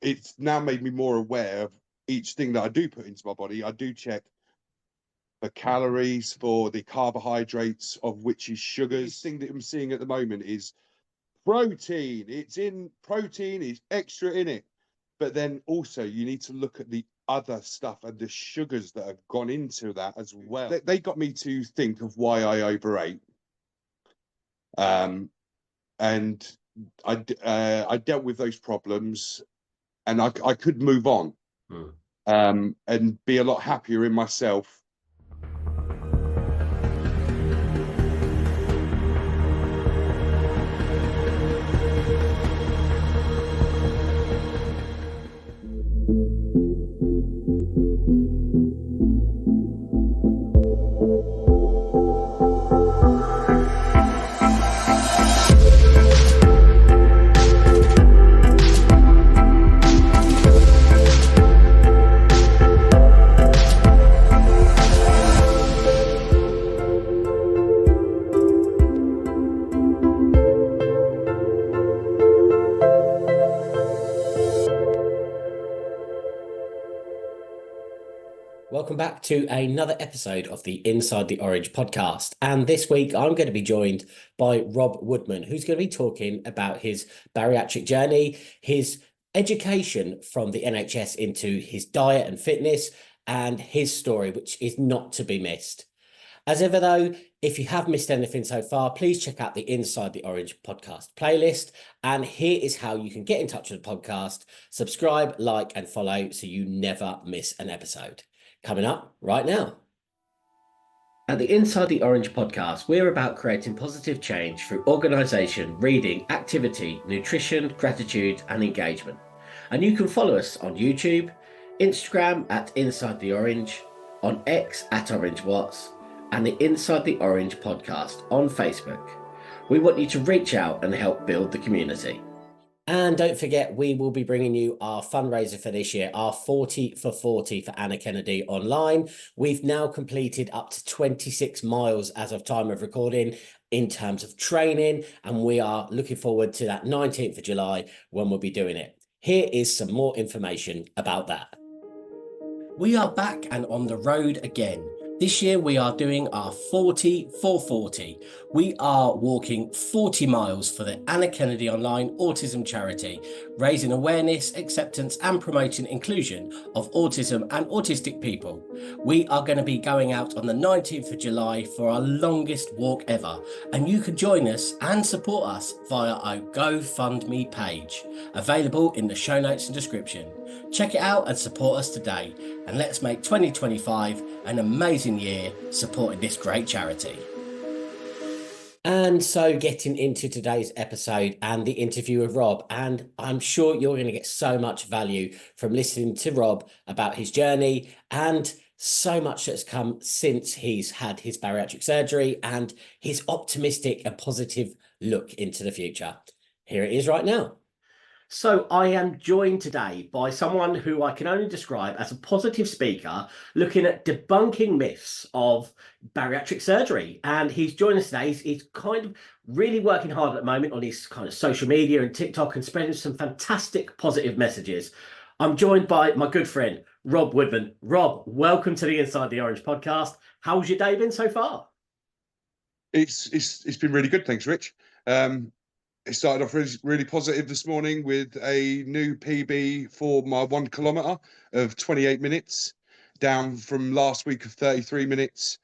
It's now made me more aware of each thing that I do put into my body. I do check the calories, for the carbohydrates, of which is sugars. The thing that I'm seeing at the moment is protein. It's in protein, it's extra in it. But then also you need to look at the other stuff and the sugars that have gone into that as well. They got me to think of why I overate. And I dealt with those problems, and I could move on and be a lot happier in myself. Welcome back to another episode of the Inside the Orange podcast. And this week I'm going to be joined by Rob Woodman, who's going to be talking about his bariatric journey, his education from the NHS into his diet and fitness, and his story, which is not to be missed. As ever, though, if you have missed anything so far, please check out the Inside the Orange podcast playlist. And here is how you can get in touch with the podcast. Subscribe, like, and follow so you never miss an episode. Coming up right now. At the Inside the Orange podcast, we're about creating positive change through organisation, reading, activity, nutrition, gratitude, and engagement. And you can follow us on YouTube, Instagram at Inside the Orange, on X at Orange Watts, and the Inside the Orange podcast on Facebook. We want you to reach out and help build the community. And don't forget, we will be bringing you our fundraiser for this year, our 40 for 40 for Anna Kennedy online. We've now completed up to 26 miles as of time of recording in terms of training, and we are looking forward to that 19th of July when we'll be doing it. Here is some more information about that. We are back and on the road again. This year we are doing our 40 for 40. We are walking 40 miles for the Anna Kennedy Online Autism Charity, raising awareness, acceptance and promoting inclusion of autism and autistic people. We are going to be going out on the 19th of July for our longest walk ever, and you can join us and support us via our GoFundMe page, available in the show notes and description. Check it out and support us today, and let's make 2025 an amazing year supporting this great charity. And so getting into today's episode and the interview with Rob, and I'm sure you're going to get so much value from listening to Rob about his journey and so much that's come since he's had his bariatric surgery and his optimistic and positive look into the future. Here it is right now. So I am joined today by someone who I can only describe as a positive speaker looking at debunking myths of bariatric surgery. And he's joined us today. He's kind of really working hard at the moment on his kind of social media and TikTok and spreading some fantastic positive messages. I'm joined by my good friend, Rob Woodman. Rob, welcome to the Inside the Orange podcast. How's your day been so far? It's been really good. Thanks, Rich. It started off really positive this morning with a new PB for my 1 kilometre of 28 minutes, down from last week of 33 minutes.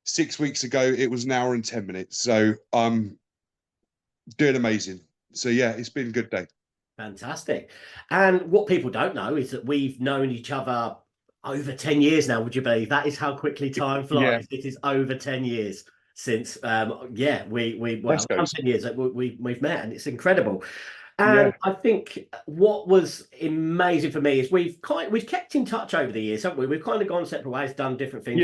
6 weeks ago, it was an hour and 10 minutes. So I'm doing amazing. So yeah, it's been a good day. Fantastic. And what people don't know is that we've known each other over 10 years now, would you believe? That is how quickly time flies. Yeah. It is over 10 years. Since well, 10 years we've met, and it's incredible. And I think what was amazing for me is we've kept in touch over the years, haven't we? We've kind of gone separate ways, done different things,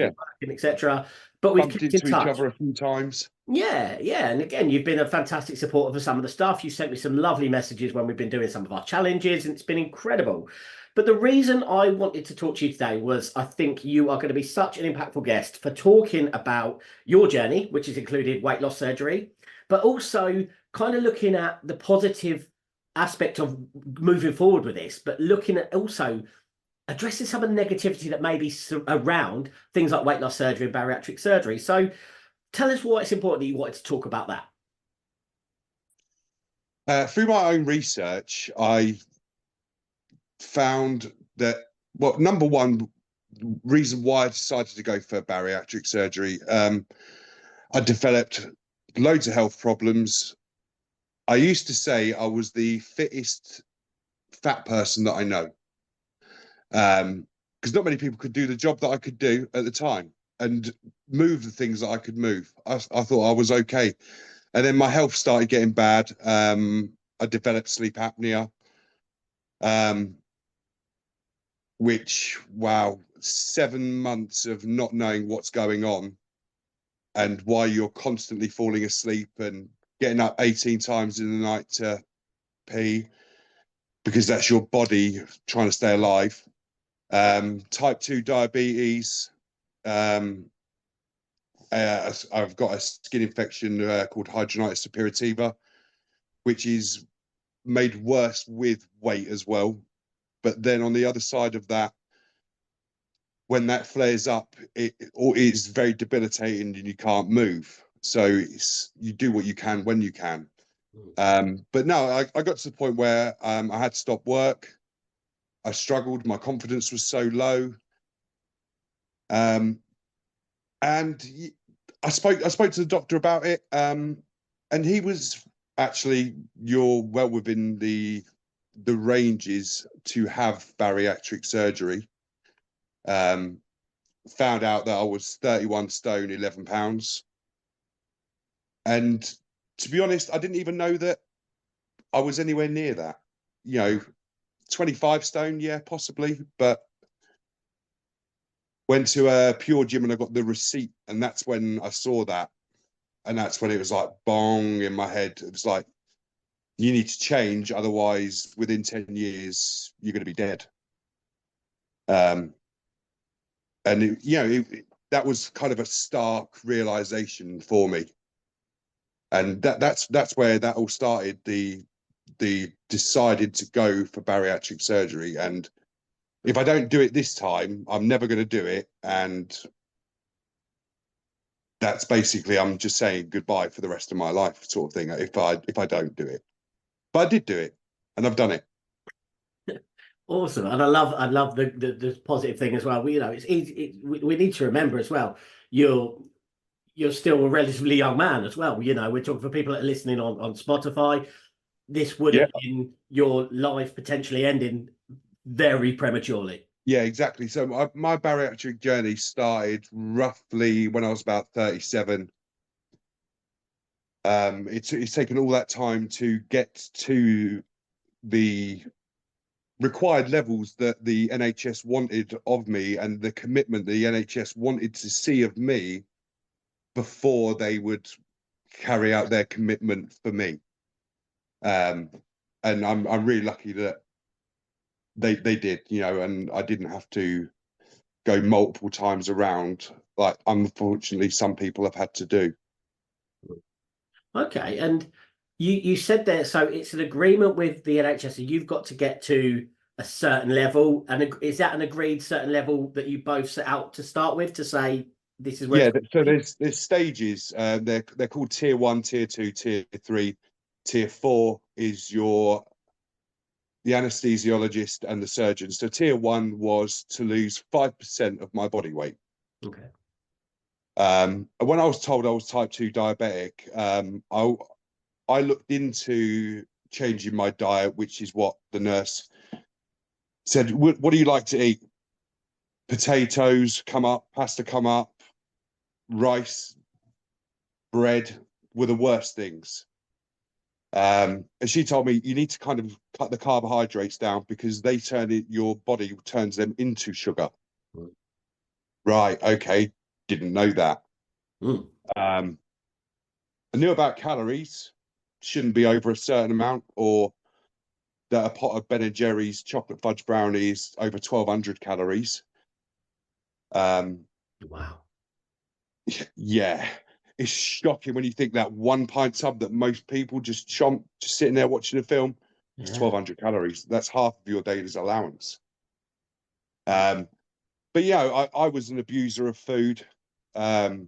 etc. But we've kept in touch. Each other a few times. Yeah. And again, you've been a fantastic supporter for some of the stuff. You sent me some lovely messages when we've been doing some of our challenges, and it's been incredible. But the reason I wanted to talk to you today was I think you are going to be such an impactful guest for talking about your journey, which has included weight loss surgery, but also kind of looking at the positive aspect of moving forward with this, but looking at also addressing some of the negativity that may be around things like weight loss surgery and bariatric surgery. So tell us why it's important that you wanted to talk about that. Through my own research, I found that, well, number one reason why I decided to go for bariatric surgery, I developed loads of health problems. I used to say I was the fittest fat person that I know, because not many people could do the job that I could do at the time and move the things that I could move. I thought I was okay. And then my health started getting bad. I developed sleep apnea, which, wow, 7 months of not knowing what's going on and why you're constantly falling asleep and getting up 18 times in the night to pee, because that's your body trying to stay alive. Type 2 diabetes. I've got a skin infection called hidradenitis suppurativa, which is made worse with weight as well. But then on the other side of that, when that flares up, it is very debilitating and you can't move. So you do what you can when you can. But no, I got to the point where I had to stop work. I struggled. My confidence was so low. And I spoke to the doctor about it. And he was actually, you're well within the ranges to have bariatric surgery. Found out that I was 31 stone, 11 pounds. And to be honest, I didn't even know that I was anywhere near that. 25 stone, yeah, possibly. But went to a Pure Gym and I got the receipt. And that's when I saw that. And that's when it was like bong in my head. It was like, you need to change. Otherwise, within 10 years, you're going to be dead. And that was kind of a stark realization for me, and that's where that all started. The decided to go for bariatric surgery, and if I don't do it this time, I'm never going to do it, and that's basically, I'm just saying goodbye for the rest of my life, sort of thing. If I don't do it, but I did do it, and I've done it. Awesome, and I love the positive thing as well. It's easy. We need to remember as well. You're still a relatively young man as well. We're talking for people that are listening on Spotify. This would have been your life potentially ending very prematurely. Yeah, exactly. So my bariatric journey started roughly when I was about 37. It's taken all that time to get to the required levels that the NHS wanted of me and the commitment the NHS wanted to see of me before they would carry out their commitment for me. And I'm really lucky that they did, and I didn't have to go multiple times around like unfortunately some people have had to do. Okay, and you said there, so it's an agreement with the NHS, and you've got to get to a certain level, and is that an agreed certain level that you both set out to start with to say this is where? Yeah, so there's stages. They're called tier 1, tier 2, tier 3. Tier 4 is the anesthesiologist and the surgeon. So tier 1 was to lose 5% of my body weight. Okay. When I was told I was type 2 diabetic, I looked into changing my diet, which is what the nurse said. What do you like to eat? Potatoes come up, pasta come up, rice, bread were the worst things. And she told me you need to kind of cut the carbohydrates down because they your body turns them into sugar. Right, okay, didn't know that. I knew about calories, shouldn't be over a certain amount, or that a pot of Ben and Jerry's chocolate fudge brownies over 1,200 calories. Wow. Yeah. it's shocking when you think that 1 pint sub that most people just chomp, just sitting there watching a film, it's 1,200 calories. That's half of your day's allowance. But yeah, I was an abuser of food. I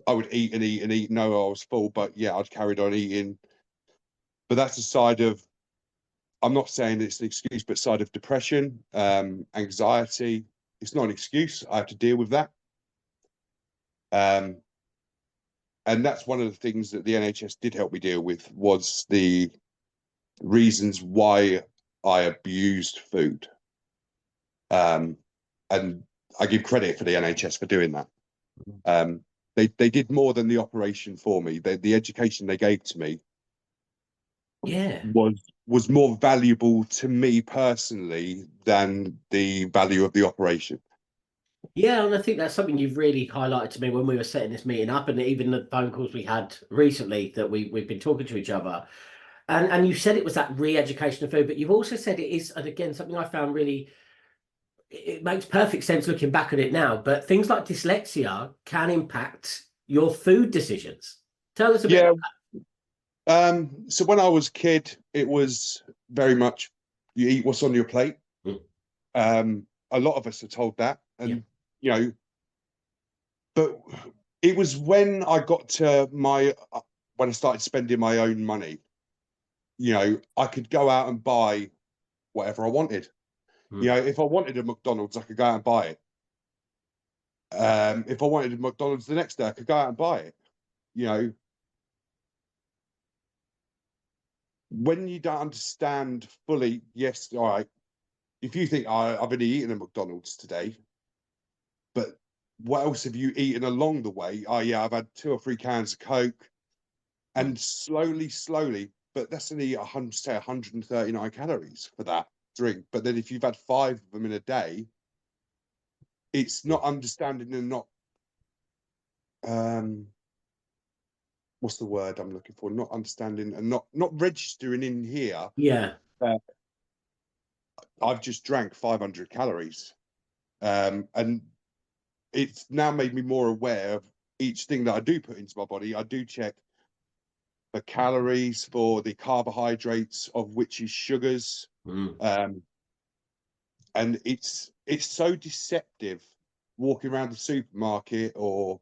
would eat and eat and eat. No, I was full, but yeah, I'd carried on eating. But that's a side of, I'm not saying it's an excuse, but side of depression, anxiety. It's not an excuse. I have to deal with that. And that's one of the things that the NHS did help me deal with, was the reasons why I abused food. And I give credit for the NHS for doing that. They did more than the operation for me. The education they gave to me was more valuable to me personally than the value of the operation. Yeah, and I think that's something you've really highlighted to me when we were setting this meeting up, and even the phone calls we had recently that we've been talking to each other. And you said it was that re-education of food, but you've also said it is, and again, something I found really, it makes perfect sense looking back at it now, but things like dyslexia can impact your food decisions. Tell us a bit about So when I was a kid, it was very much you eat what's on your plate. A lot of us are told that, and you know, but it was when I got to when I started spending my own money, I could go out and buy whatever I wanted. If I wanted a McDonald's, I could go out and buy it. If I wanted a McDonald's the next day, I could go out and buy it. When you don't understand fully, yes, all right. If you think I've only eaten a McDonald's today, but what else have you eaten along the way? Oh yeah, I've had 2 or 3 cans of Coke, and slowly, but that's only 139 calories for that drink. But then if you've had 5 of them in a day, it's not understanding and not what's the word I'm looking for? Not understanding and not registering in here. I've just drank 500 calories, and it's now made me more aware of each thing that I do put into my body. I do check the calories, for the carbohydrates, of which is sugars. And it's so deceptive walking around the supermarket or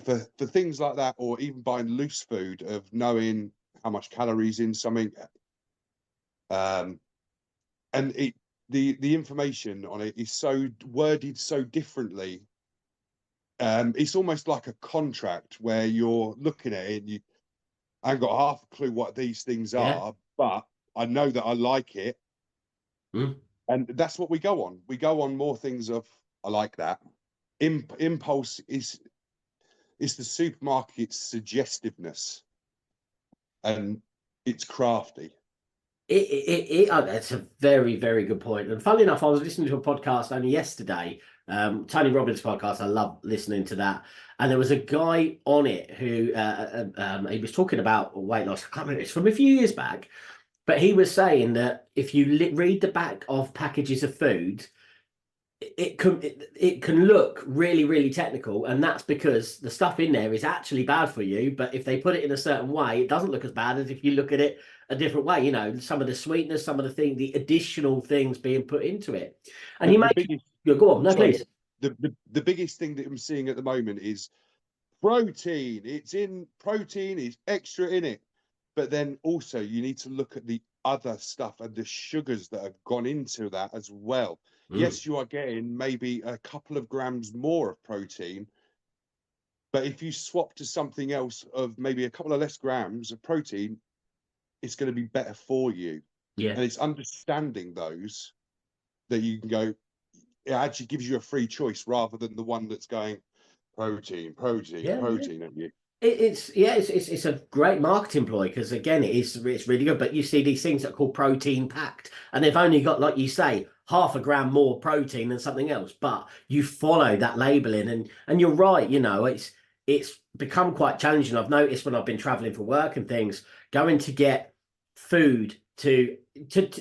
for things like that, or even buying loose food, of knowing how much calories in something. And the information on it is so worded so differently. It's almost like a contract where you're looking at it and I haven't got half a clue what these things are, but I know that I like it. And that's what we go on. We go on more things of, I like that. Impulse is the supermarket's suggestiveness, and it's crafty. That's a very, very good point. And funnily enough, I was listening to a podcast only yesterday, Tony Robbins' podcast. I love listening to that. And there was a guy on it who he was talking about weight loss. I can't remember, it's from a few years back, but he was saying that if you read the back of packages of food, it can look really, really technical, and that's because the stuff in there is actually bad for you. But if they put it in a certain way, it doesn't look as bad as if you look at it a different way. Some of the sweetness, some of the additional things being put into it. And go on, no, please. The biggest thing that I'm seeing at the moment is protein. It's in protein, is extra in it. But then also you need to look at the other stuff and the sugars that have gone into that as well. Yes, you are getting maybe a couple of grams more of protein, but if you swap to something else of maybe a couple of less grams of protein, it's going to be better for you. And it's understanding those that you can go, it actually gives you a free choice rather than the one that's going protein at you. It's a great marketing ploy, because again, it's really good. But you see these things that are called protein packed, and they've only got, like you say, half a gram more protein than something else. But you follow that labeling, and you're right. It's become quite challenging. I've noticed when I've been traveling for work and things, going to get food to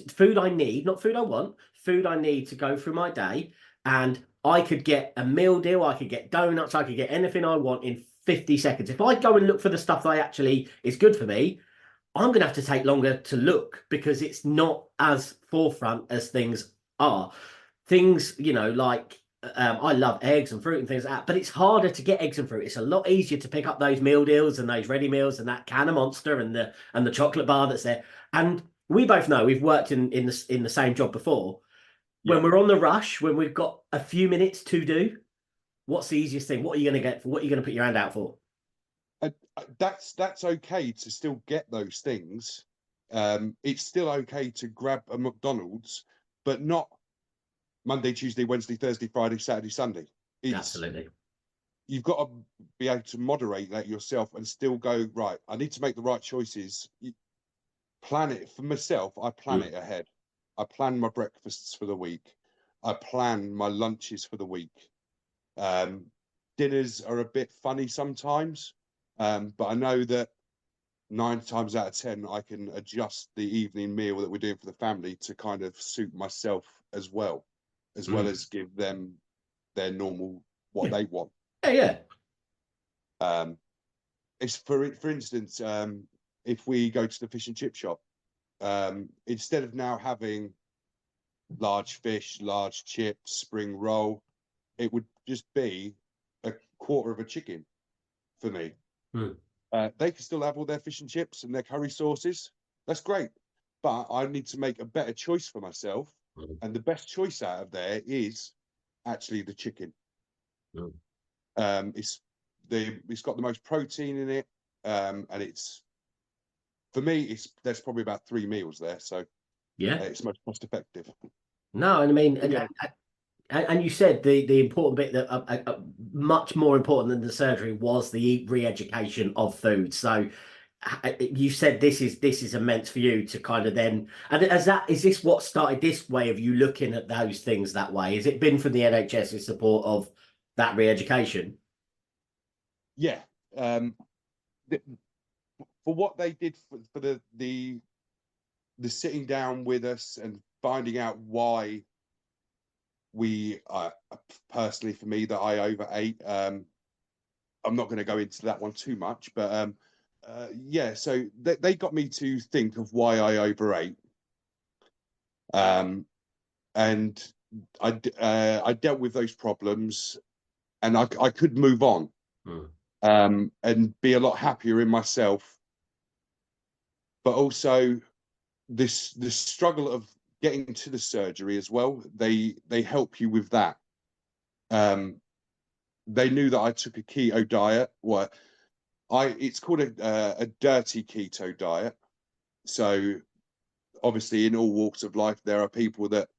food I need, not food I want, food I need to go through my day. And I could get a meal deal, I could get donuts, I could get anything I want in 50 seconds. If I go and look for the stuff that actually is good for me, I'm going to have to take longer to look because it's not as forefront as things are. Things, like I love eggs and fruit and things like that, but it's harder to get eggs and fruit. It's a lot easier to pick up those meal deals and those ready meals and that can of Monster and the chocolate bar that's there. And we both know we've worked in the same job before. Yeah. When we're on the rush, when we've got a few minutes to do, what's the easiest thing? What are you going to get for? What are you going to put your hand out for? That's okay to still get those things. It's still okay to grab a McDonald's, but not Monday, Tuesday, Wednesday, Thursday, Friday, Saturday, Sunday. Absolutely. You've got to be able to moderate that yourself and still go, right, I need to make the right choices. Plan it for myself. I plan it ahead. I plan my breakfasts for the week. I plan my lunches for the week. Dinners are a bit funny sometimes, but I know that 9 times out of 10, I can adjust the evening meal that we're doing for the family to kind of suit myself as well as give them their normal what they want. Yeah. It's for instance, if we go to the fish and chip shop, instead of now having large fish, large chips, spring roll, it would just be a quarter of a chicken for me. They can still have all their fish and chips and their curry sauces. That's great. But I need to make a better choice for myself. And the best choice out of there is actually the chicken. It's got the most protein in it. And it's, for me, there's probably about 3 meals there. So Yeah. It's most cost effective. No, and I mean, Yeah. and you said the important bit that much more important than the surgery was the re-education of food. So you said this is immense for you to kind of then, and is this what started this way of you looking at those things that way? Has it been from the NHS's support of that re-education? Yeah. For what they did for the sitting down with us and finding out why we personally, for me, that I overate. I'm not going to go into that one too much, but yeah, so they got me to think of why I overate, and I dealt with those problems, and I could move on, and be a lot happier in myself. But also this struggle of getting to the surgery as well. They help you with that. They knew that I took a keto diet. It's called a dirty keto diet. So obviously in all walks of life, there are people that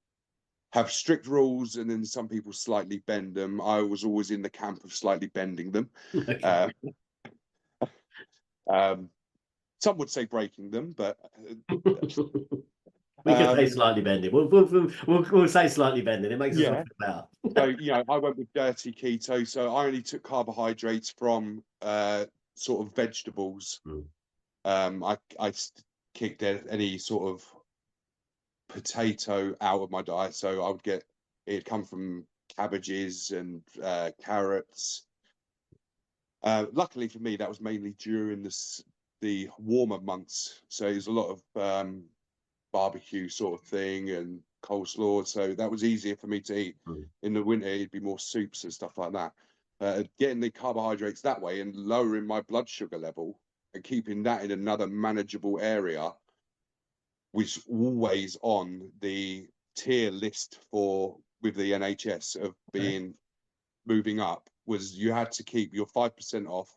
have strict rules and then some people slightly bend them. I was always in the camp of slightly bending them. Okay. Some would say breaking them, but we can say slightly bending. We'll say slightly bending. It makes us feel better. So I went with dirty keto. So I only took carbohydrates from sort of vegetables. I kicked any sort of potato out of my diet. So I would get it'd come from cabbages and carrots. Luckily for me, that was mainly during the warmer months. So there's a lot of barbecue sort of thing and coleslaw. So that was easier for me to eat. In the winter, it'd be more soups and stuff like that. Getting the carbohydrates that way and lowering my blood sugar level and keeping that in another manageable area was always on the tier list with the NHS of being moving up. Was you had to keep your 5% off,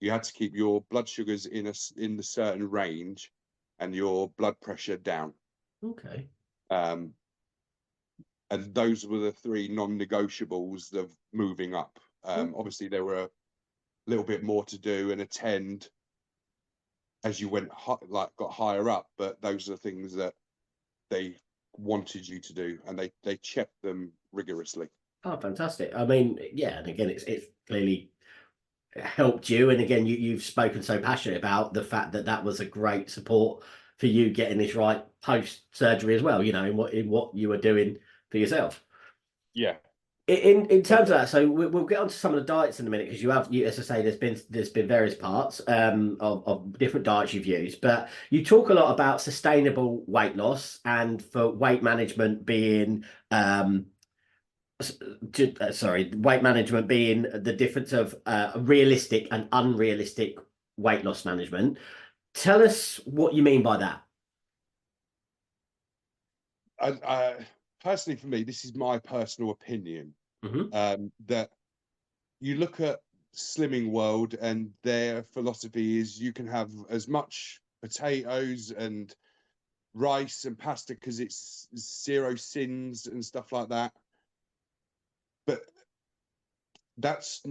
you had to keep your blood sugars in the certain range, and your blood pressure down. Okay. And those were the 3 non-negotiables of moving up. Obviously, there were a little bit more to do and attend as you went got higher up, but those are the things that they wanted you to do, and they checked them rigorously. Oh, fantastic. I mean, yeah, and again, it's clearly helped you. And again, you've spoken so passionate about the fact that that was a great support for you getting this right post surgery as well, in what you were doing for yourself. Yeah. In terms of that, so we'll get onto some of the diets in a minute because as I say, there's been various parts of different diets you've used, but you talk a lot about sustainable weight loss and for weight management being weight management being the difference of realistic and unrealistic weight loss management. Tell us what you mean by that. Personally, for me, this is my personal opinion. Hmm. That you look at Slimming World, and their philosophy is you can have as much potatoes and rice and pasta because it's zero sins and stuff like that. But that's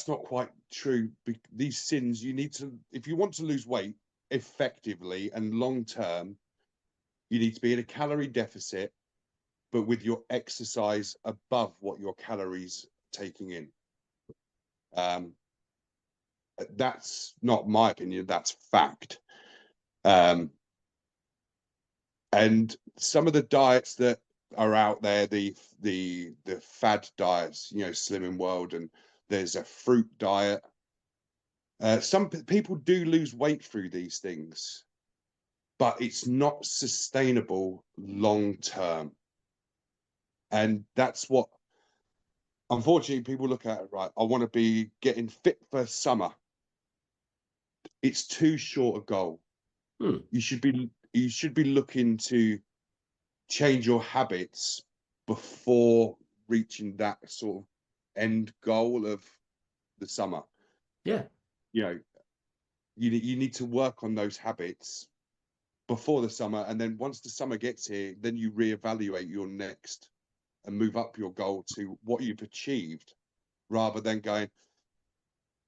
not quite true. These sins, you need to, if you want to lose weight effectively and long term, you need to be in a calorie deficit, but with your exercise above what your calories taking in. That's not my opinion, that's fact. And some of the diets that are out there, the fad diets, Slimming World, and there's a fruit diet. Some people do lose weight through these things, but it's not sustainable long term. And that's what, unfortunately, people look at it, right? I want to be getting fit for summer. It's too short a goal. You should be looking to change your habits before reaching that sort of end goal of the summer. Yeah. You need to work on those habits before the summer, and then once the summer gets here, then you reevaluate your next and move up your goal to what you've achieved, rather than going,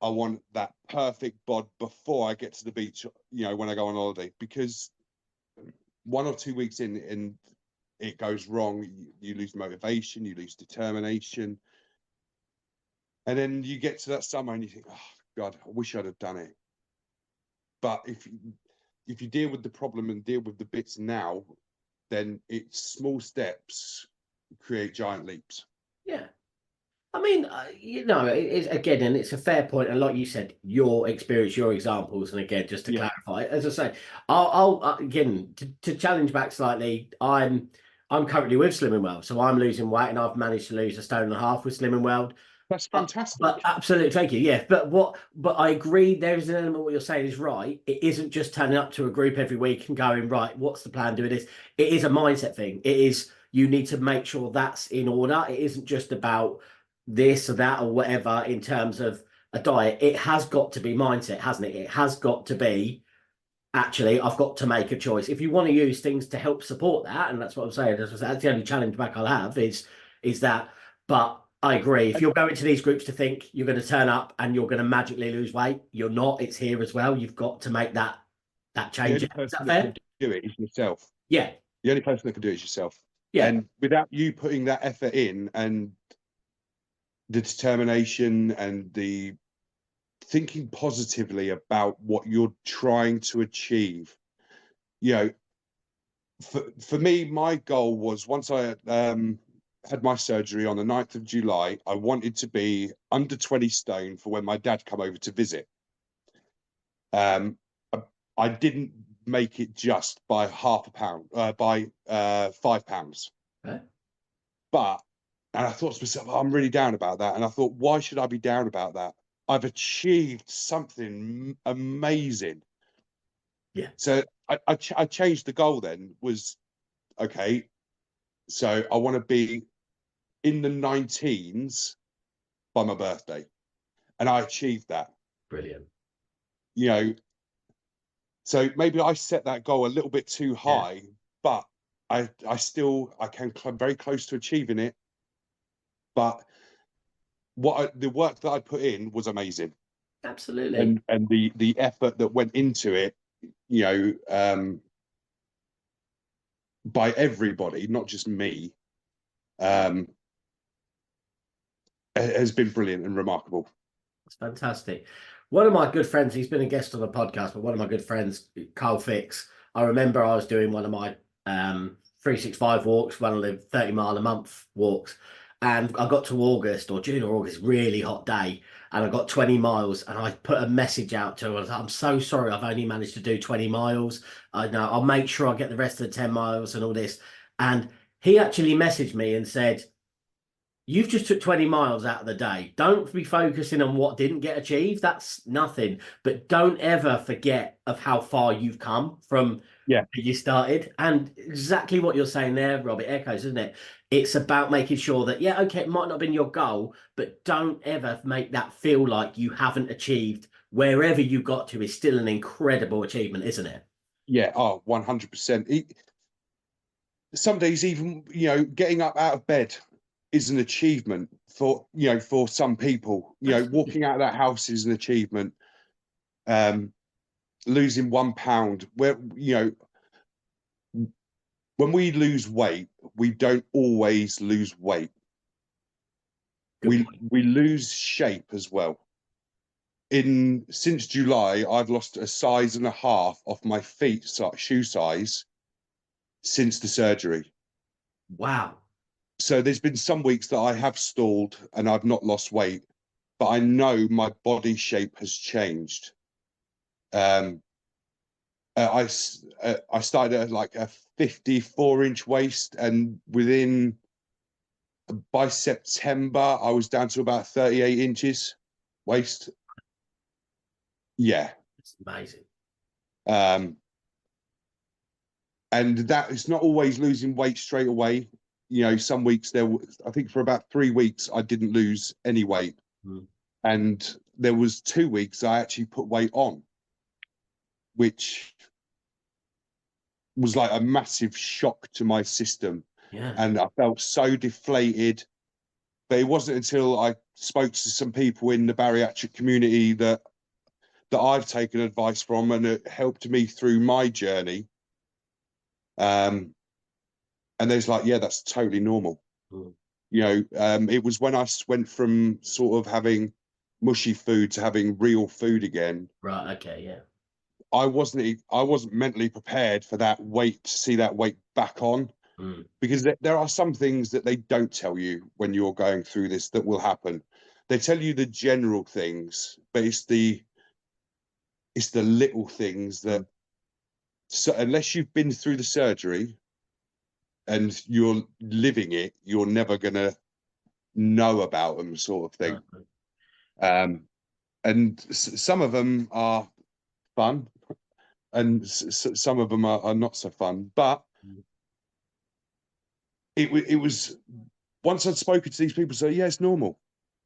I want that perfect bod before I get to the beach, when I go on holiday, because 1 or 2 weeks in and it goes wrong, you lose motivation, you lose determination, and then you get to that summer and you think, oh God, I wish I'd have done it. But if you deal with the problem and deal with the bits now, then it's small steps create giant leaps. Yeah. I mean, it's again, and it's a fair point. And like you said, your experience, your examples, and again, just to Yeah, clarify, as I say, I'll again to challenge back slightly. I'm currently with Slimming World, so I'm losing weight, and I've managed to lose 1.5 stone with Slimming World. that's But fantastic. absolutely, thank you. Yeah, but I agree. There is an element what you're saying is right. It isn't just turning up to a group every week and going, right, what's the plan? Doing this. It is a mindset thing. It is you need to make sure that's in order. It isn't just about this or that or whatever in terms of a diet. It has got to be mindset, hasn't it? It has got to be actually, I've got to make a choice. If you want to use things to help support that, and that's what I'm saying, that's the only challenge back I'll have is that. But I agree. If And you're going to these groups to think you're going to turn up and you're going to magically lose weight, you're not. It's here as well. You've got to make that the change. only Is person that that can fair? do it is yourself. Yeah. The only person that can do it is yourself. Yeah. And without you putting that effort in and the determination and the thinking positively about what you're trying to achieve, you know, for me, my goal was, once I had my surgery on the 9th of July, I wanted to be under 20 stone for when my dad come over to visit. Um, I didn't make it just by half a pound, by 5 pounds. Okay. But, and I thought to myself, oh, I'm really down about that. And I thought, why should I be down about that? I've achieved something amazing. Yeah. So I changed the goal then, was, okay, so I want to be in the 19s by my birthday. And I achieved that. Brilliant. You know, so maybe I set that goal a little bit too Yeah. high, but I came very close to achieving it. But the work that I put in was amazing. Absolutely. And the effort that went into it, you know, by everybody, not just me, um, has been brilliant and remarkable. That's fantastic. One of my good friends, he's been a guest on the podcast, but one of my good friends, Carl Fix, I remember I was doing one of my 365 walks, one of the 30 mile a month walks. and I got to August or June or August, really hot day, and I got 20 miles, and I put a message out to him. I was like, I'm so sorry, I've only managed to do 20 miles. I know I'll make sure I get the rest of the 10 miles and all this. And he actually messaged me and said, you've just took 20 miles out of the day. Don't be focusing on what didn't get achieved. That's nothing. But don't ever forget of how far you've come from Yeah. where you started. And exactly what you're saying there, Rob, it echoes, isn't it? It's about making sure that, yeah, okay, it might not have been your goal, but don't ever make that feel like you haven't achieved. Wherever you got to is still an incredible achievement, isn't it? Yeah. Oh, 100%. Some days even, getting up out of bed is an achievement for some people. Absolutely. Walking out of that house is an achievement. Losing 1 pound, where when we lose weight, we don't always lose weight. Good we point. we lose shape as well. Since July, I've lost a size and a half off my feet, shoe size, since the surgery. Wow. So there's been some weeks that I have stalled and I've not lost weight, but I know my body shape has changed. Um, I started at like a 54-inch waist, and by September I was down to about 38 inches waist. Yeah. It's amazing. Um, and that is not always losing weight straight away. Some weeks I think for about 3 weeks I didn't lose any weight, and there was 2 weeks I actually put weight on, which was like a massive shock to my system. Yeah. And I felt so deflated. But it wasn't until I spoke to some people in the bariatric community that I've taken advice from, and it helped me through my journey. And there's like, yeah, that's totally normal. It was when I went from sort of having mushy food to having real food again. Right. Okay. Yeah. I wasn't mentally prepared for that weight, to see that weight back on, because there are some things that they don't tell you when you're going through this that will happen. They tell you the general things, but it's the little things that, so unless you've been through the surgery and you're living it, you're never gonna know about them, sort of thing. And some of them are fun, and some of them are not so fun. But it was, once I'd spoken to these people, say, yeah, it's normal.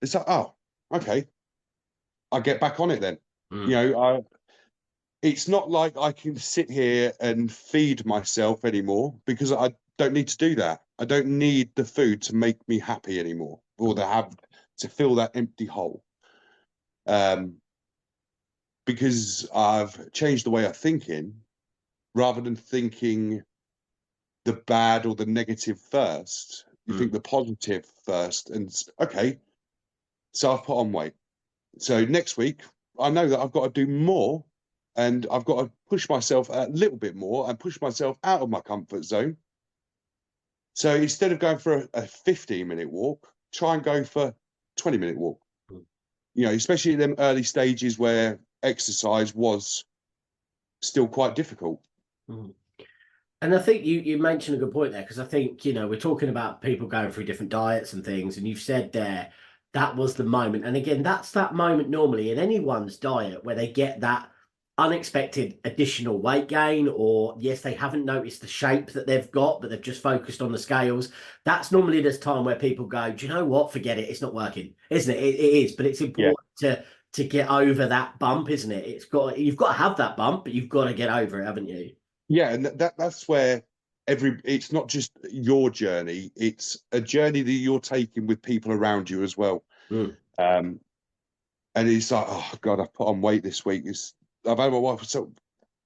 It's like, oh, okay, I get back on it then. It's not like I can sit here and feed myself anymore, because I don't need to do that. I don't need the food to make me happy anymore, or to fill that empty hole. Because I've changed the way I'm thinking, rather than thinking the bad or the negative first. You think the positive first, and okay, so I've put on weight. So next week, I know that I've got to do more, and I've got to push myself a little bit more and push myself out of my comfort zone. So instead of going for a 15-minute walk, try and go for 20-minute walk. Especially in them early stages where exercise was still quite difficult. And I think you mentioned a good point there, because I think, we're talking about people going through different diets and things, and you've said there that was the moment. And again, that's that moment normally in anyone's diet where they get that unexpected additional weight gain, or yes, they haven't noticed the shape that they've got, but they've just focused on the scales. That's normally this time where people go, do you know what? Forget it. It's not working, isn't it? It is, but it's Yeah. important to get over that bump, isn't it? You've got to have that bump, but you've got to get over it, haven't you? Yeah, and that's where it's not just your journey, it's a journey that you're taking with people around you as well. And it's like, oh God, I've put on weight this week. I've had my wife,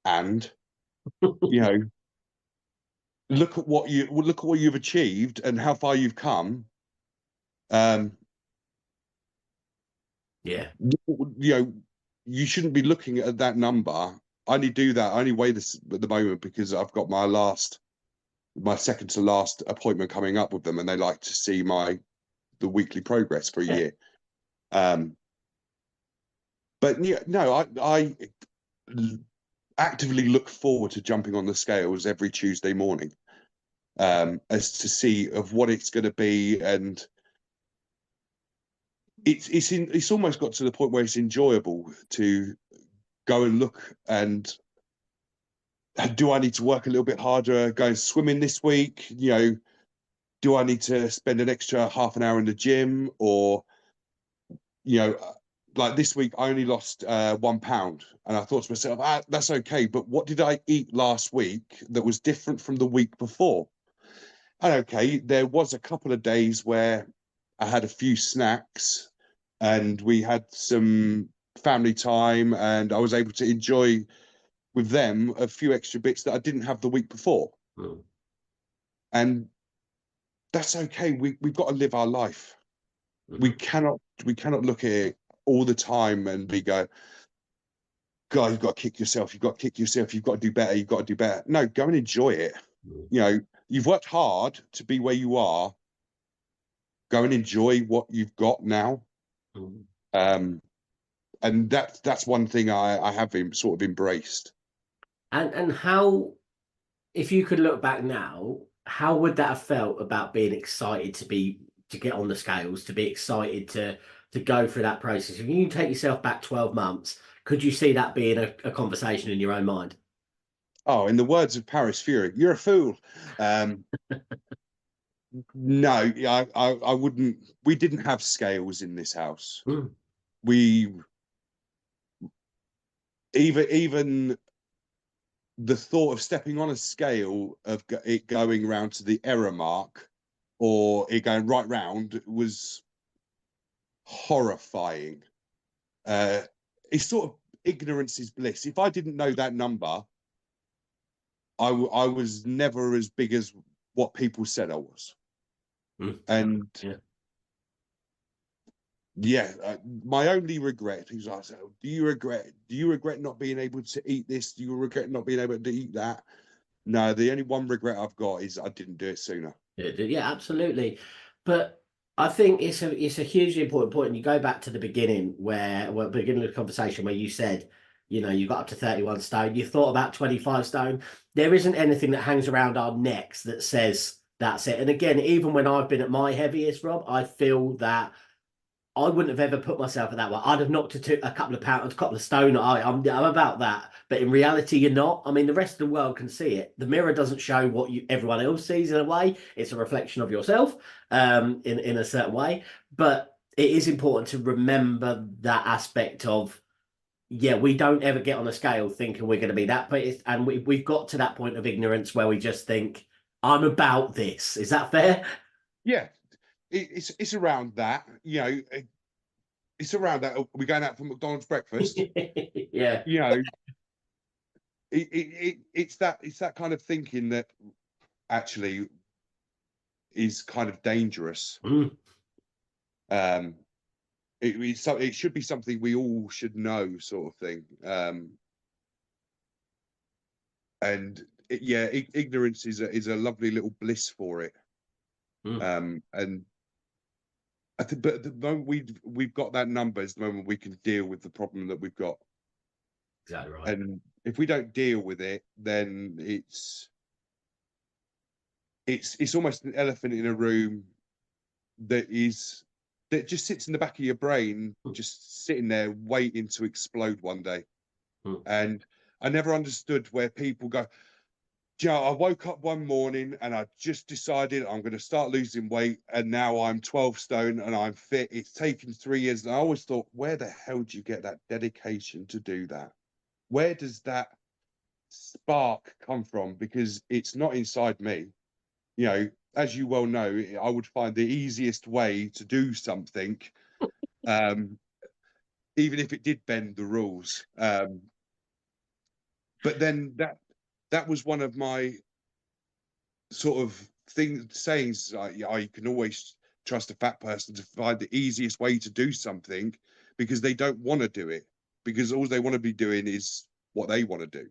and you know, look at what you've achieved and how far you've come. Yeah. You shouldn't be looking at that number. I only weigh this at the moment because I've got my second to last appointment coming up with them, and they like to see my the weekly progress for a year. But yeah, no, I actively look forward to jumping on the scales every Tuesday morning, as to see of what it's going to be. And it's almost got to the point where it's enjoyable to go and look and, do I need to work a little bit harder going swimming this week? You know, do I need to spend an extra half an hour in the gym? Or, you know, like this week I only lost 1 pound, and I thought to myself, that's okay, but what did I eat last week that was different from the week before? And okay, there was a couple of days where I had a few snacks and we had some family time, and I was able to enjoy with them a few extra bits that I didn't have the week before. And that's okay. We've got to live our life. We cannot look at it all the time and be go, God, you've got to kick yourself, you've got to kick yourself, you've got to do better, you've got to do better. No, go and enjoy it. You know, you've worked hard to be where you are. Go and enjoy what you've got now. And that's one thing I have sort of embraced. And how, if you could look back now, how would that have felt about being excited to get on the scales, to be excited to go through that process? If you take yourself back 12 months, could you see that being a conversation in your own mind? Oh, in the words of Paris Fury, you're a fool. No, I wouldn't. We didn't have scales in this house. We even the thought of stepping on a scale, of it going round to the error mark or it going right round, was horrifying. It's sort of ignorance is bliss. If I didn't know that number, I was never as big as what people said I was. And my only regret is, I said, do you regret not being able to eat this? Do you regret not being able to eat that? No, the only one regret I've got is I didn't do it sooner. Yeah, absolutely. But I think it's a hugely important point. And you go back to the beginning beginning of the conversation where you said, you know, you got up to 31 stone, you thought about 25 stone. There isn't anything that hangs around our necks that says that's it. And again, even when I've been at my heaviest, Rob, I feel that I wouldn't have ever put myself at that one. I'd have knocked a couple of pounds, a couple of stone. I'm about that. But in reality, you're not. I mean, the rest of the world can see it. The mirror doesn't show what everyone else sees in a way. It's a reflection of yourself in a certain way. But it is important to remember that aspect of, yeah, we don't ever get on a scale thinking we're going to be that. And we've got to that point of ignorance where we just think, I'm about this. Is that fair? Yeah. It's around that, you know. It's around that. We're going out for McDonald's breakfast. Yeah. You know, it's that kind of thinking that actually is kind of dangerous. It should be something we all should know, sort of thing. And ignorance is a lovely little bliss for it. And I think, but at the moment we've got that number is the moment we can deal with the problem that we've got. Exactly right. And if we don't deal with it, then it's almost an elephant in a room that just sits in the back of your brain, just sitting there waiting to explode one day. And I never understood where people go, you know, I woke up one morning and I just decided I'm going to start losing weight, and now I'm 12 stone and I'm fit. It's taken 3 years. And I always thought, where the hell do you get that dedication to do that? Where does that spark come from? Because it's not inside me. You know, as you well know, I would find the easiest way to do something, even if it did bend the rules. But then that was one of my sort of sayings, you can always trust a fat person to find the easiest way to do something, because they don't want to do it, because all they want to be doing is what they want to do.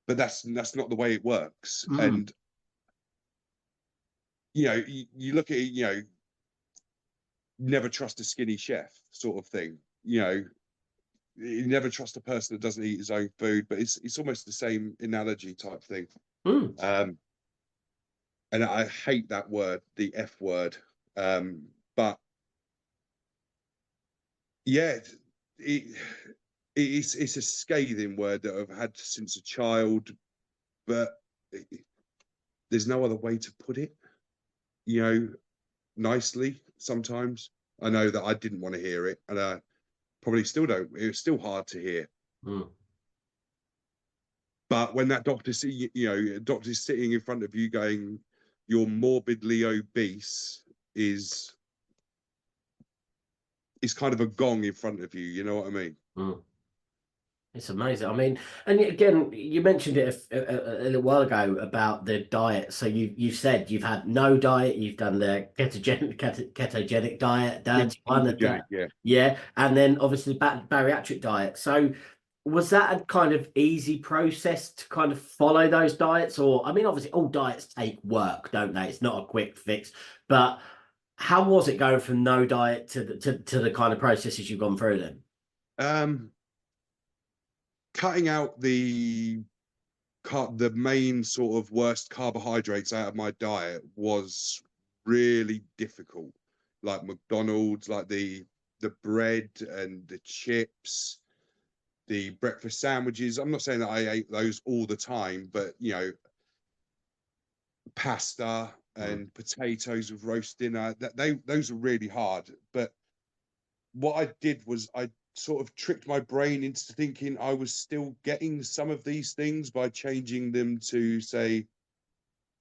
But that's not the way it works. And you know, you look at it, you know, never trust a skinny chef sort of thing. You know, you never trust a person that doesn't eat his own food, but it's almost the same analogy type thing. Mm. And I hate that word, the F word. But yeah, it's a scathing word that I've had since a child, but there's no other way to put it, you know, nicely. Sometimes I know that I didn't want to hear it, and I probably still don't. It was still hard to hear. Mm. But when that doctor see, you know, a doctor's sitting in front of you going, "You're morbidly obese," is kind of a gong in front of you. You know what I mean? Mm. It's amazing. I mean, and again, you mentioned it a little while ago about the diet. So you said you've had no diet, you've done the ketogenic diet, Yeah, that's one of ketogenic. the, Yeah. yeah, and then obviously the bariatric diet. So was that a kind of easy process to kind of follow those diets? Or I mean, obviously all diets take work, don't they? It's not a quick fix, but how was it going from no diet to the kind of processes you've gone through then? Um, Cutting out the main sort of worst carbohydrates out of my diet was really difficult. Like McDonald's, like the bread and the chips, the breakfast sandwiches. I'm not saying that I ate those all the time, but you know, pasta Mm. and potatoes with roast dinner, those are really hard. But what I did was I sort of tricked my brain into thinking I was still getting some of these things by changing them to, say,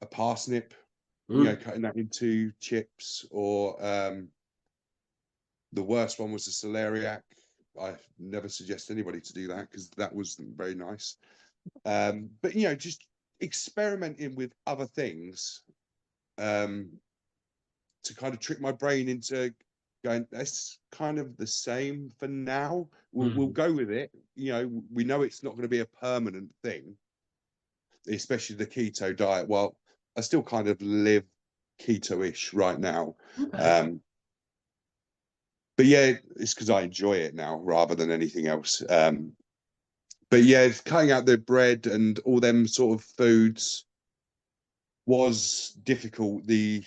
a parsnip, you know, Mm. cutting that into chips, or the worst one was the celeriac. I never suggest anybody to do that because that wasn't very nice. But you know, just experimenting with other things um, to kind of trick my brain into going, that's kind of the same for now. We'll Mm. go with it. You know, we know it's not going to be a permanent thing, especially the keto diet. Well, I still kind of live keto-ish right now. Okay. Um, but yeah, it's because I enjoy it now rather than anything else. But yeah, it's cutting out the bread and all them sort of foods was difficult. The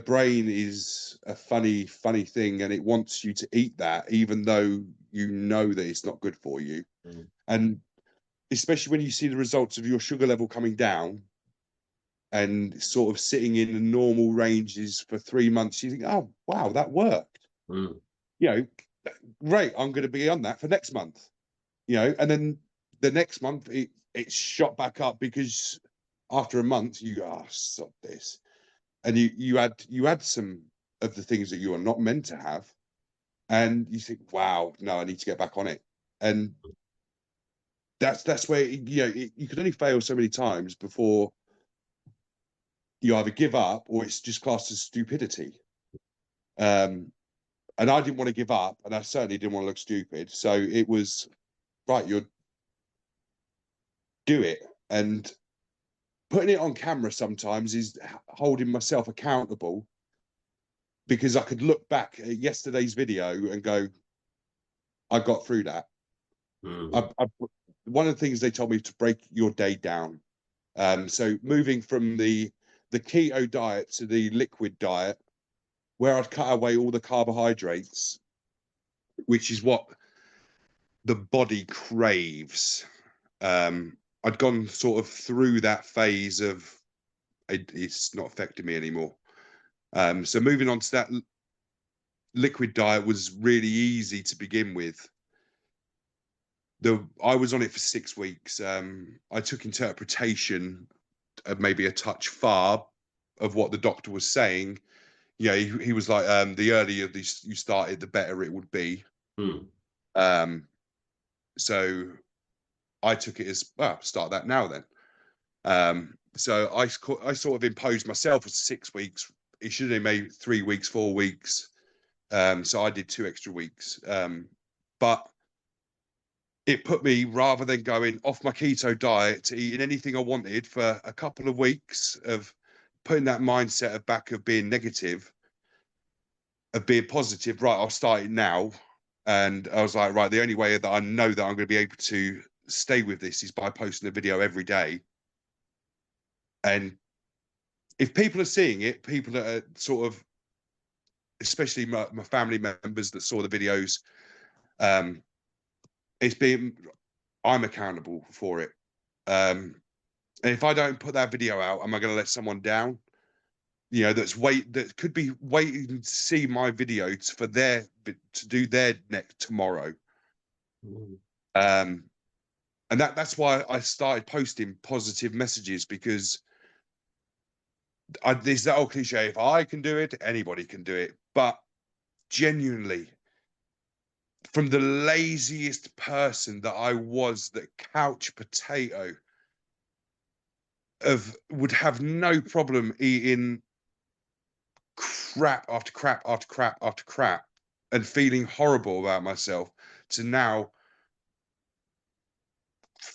brain is a funny thing, and it wants you to eat that, even though you know that it's not good for you. Mm. And especially when you see the results of your sugar level coming down and sort of sitting in the normal ranges for 3 months, you think, oh wow, that worked. Mm. You know, great, I'm going to be on that for next month. You know, and then the next month it's shot back up because after a month you go, oh, stop this, and you add some of the things that you are not meant to have, and you think, wow, no, I need to get back on it. And that's where, you know, you can only fail so many times before you either give up or it's just classed as stupidity. um and I didn't want to give up, and I certainly didn't want to look stupid, so it was right, you'll do it. And putting it on camera sometimes is holding myself accountable, because I could look back at yesterday's video and go, I got through that. Mm. One of the things they told me to break your day down. So moving from the keto diet to the liquid diet, where I'd cut away all the carbohydrates, which is what the body craves. I'd gone sort of through that phase of it's not affecting me anymore. So moving on to that liquid diet was really easy to begin with. I was on it for 6 weeks. I took interpretation maybe a touch far of what the doctor was saying. Yeah, he was like, the earlier this you started, the better it would be. Mm. Um, so I took it as, well, start that now then. So I sort of imposed myself for 6 weeks. It should have made 3 weeks, 4 weeks. So I did 2 extra weeks. But it put me, rather than going off my keto diet to eating anything I wanted for a couple of weeks of putting that mindset of back of being negative, of being positive. Right, I'll start it now. And I was like, right, the only way that I know that I'm going to be able to stay with this is by posting a video every day. And if people are seeing it, people that are sort of, especially my family members that saw the videos, it's been, I'm accountable for it. And if I don't put that video out, am I going to let someone down? You know, that could be waiting to see my video for to do their next tomorrow. And that's why I started posting positive messages, because there's that old cliche: if I can do it, anybody can do it. But genuinely, from the laziest person that I was, that couch potato would have no problem eating crap after crap after crap after crap and feeling horrible about myself, to now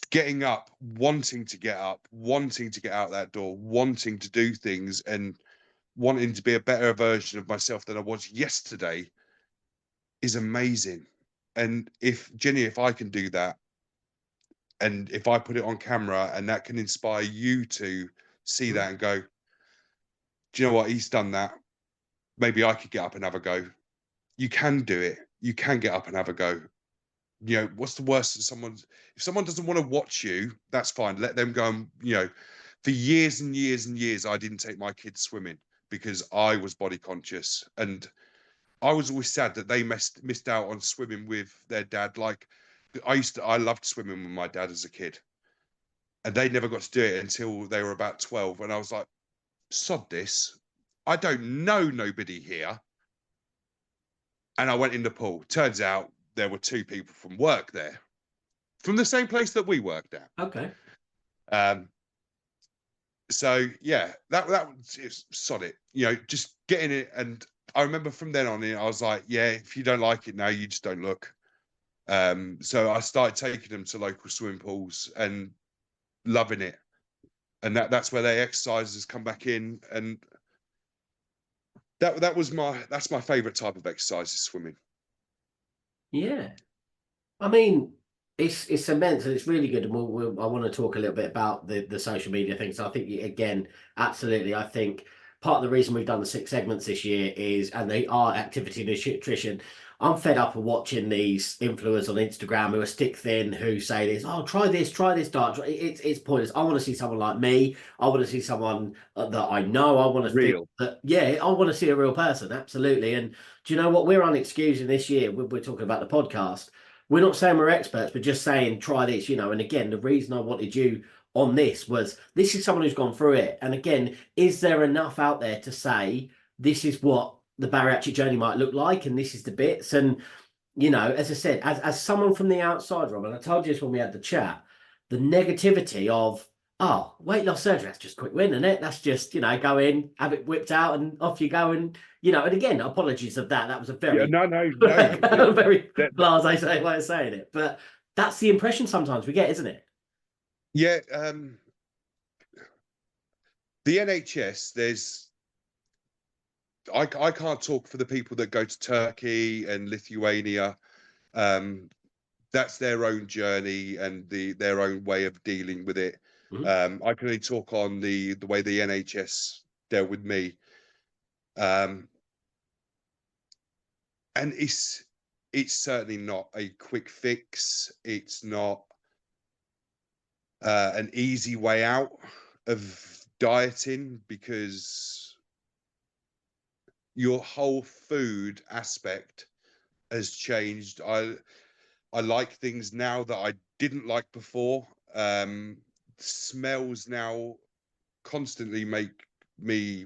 getting up, wanting to get up, wanting to get out that door, wanting to do things, and wanting to be a better version of myself than I was yesterday, is amazing. And if Jenny, if I can do that, and if I put it on camera and that can inspire you to see that and go, do you know what, he's done that, maybe I could get up and have a go. You can do it. You can get up and have a go. You know, what's the worst that if someone doesn't want to watch you, that's fine. Let them go. And, you know, for years and years and years, I didn't take my kids swimming because I was body conscious, and I was always sad that they missed out on swimming with their dad. Like, I loved swimming with my dad as a kid, and they never got to do it until they were about 12. And I was like, sod this. I don't know nobody here. And I went in the pool. Turns out there were 2 people from work there, from the same place that we worked at. Okay. So yeah, that was solid. You know, just getting it. And I remember from then on in, I was like, yeah, if you don't like it now, you just don't look. So I started taking them to local swimming pools and loving it. And that's where their exercises come back in. And that's my favorite type of exercise, is swimming. Yeah. I mean, it's immense, and it's really good. And I want to talk a little bit about the social media things. So I think, again, absolutely. I think part of the reason we've done the 6 segments this year is, and they are activity and nutrition. I'm fed up of watching these influencers on Instagram who are stick thin, who say this, oh, try this diet. It's pointless. I want to see someone like me. I want to see someone that I know. I want to feel that, yeah, I want to see a real person. Absolutely. And do you know what? We're unexcusing this year. We're talking about the podcast. We're not saying we're experts, but just saying try this, you know. And again, the reason I wanted you on this was, this is someone who's gone through it. And again, is there enough out there to say this is what the bariatric journey might look like, and this is the bits? And, you know, as I said, as someone from the outside, Rob, and I told you this when we had the chat, the negativity of, oh, weight loss surgery, that's just a quick win, isn't it? That's just, you know, go in, have it whipped out, and off you go. And, you know, and again, apologies of that. That was a very, no, very blasé way of saying it. But that's the impression sometimes we get, isn't it? Yeah. The NHS, I can't talk for the people that go to Turkey and Lithuania. That's their own journey and their own way of dealing with it. I can only talk on the way the NHS dealt with me. And it's certainly not a quick fix. It's not an easy way out of dieting, because your whole food aspect has changed. I like things now that I didn't like before. Smells now constantly make me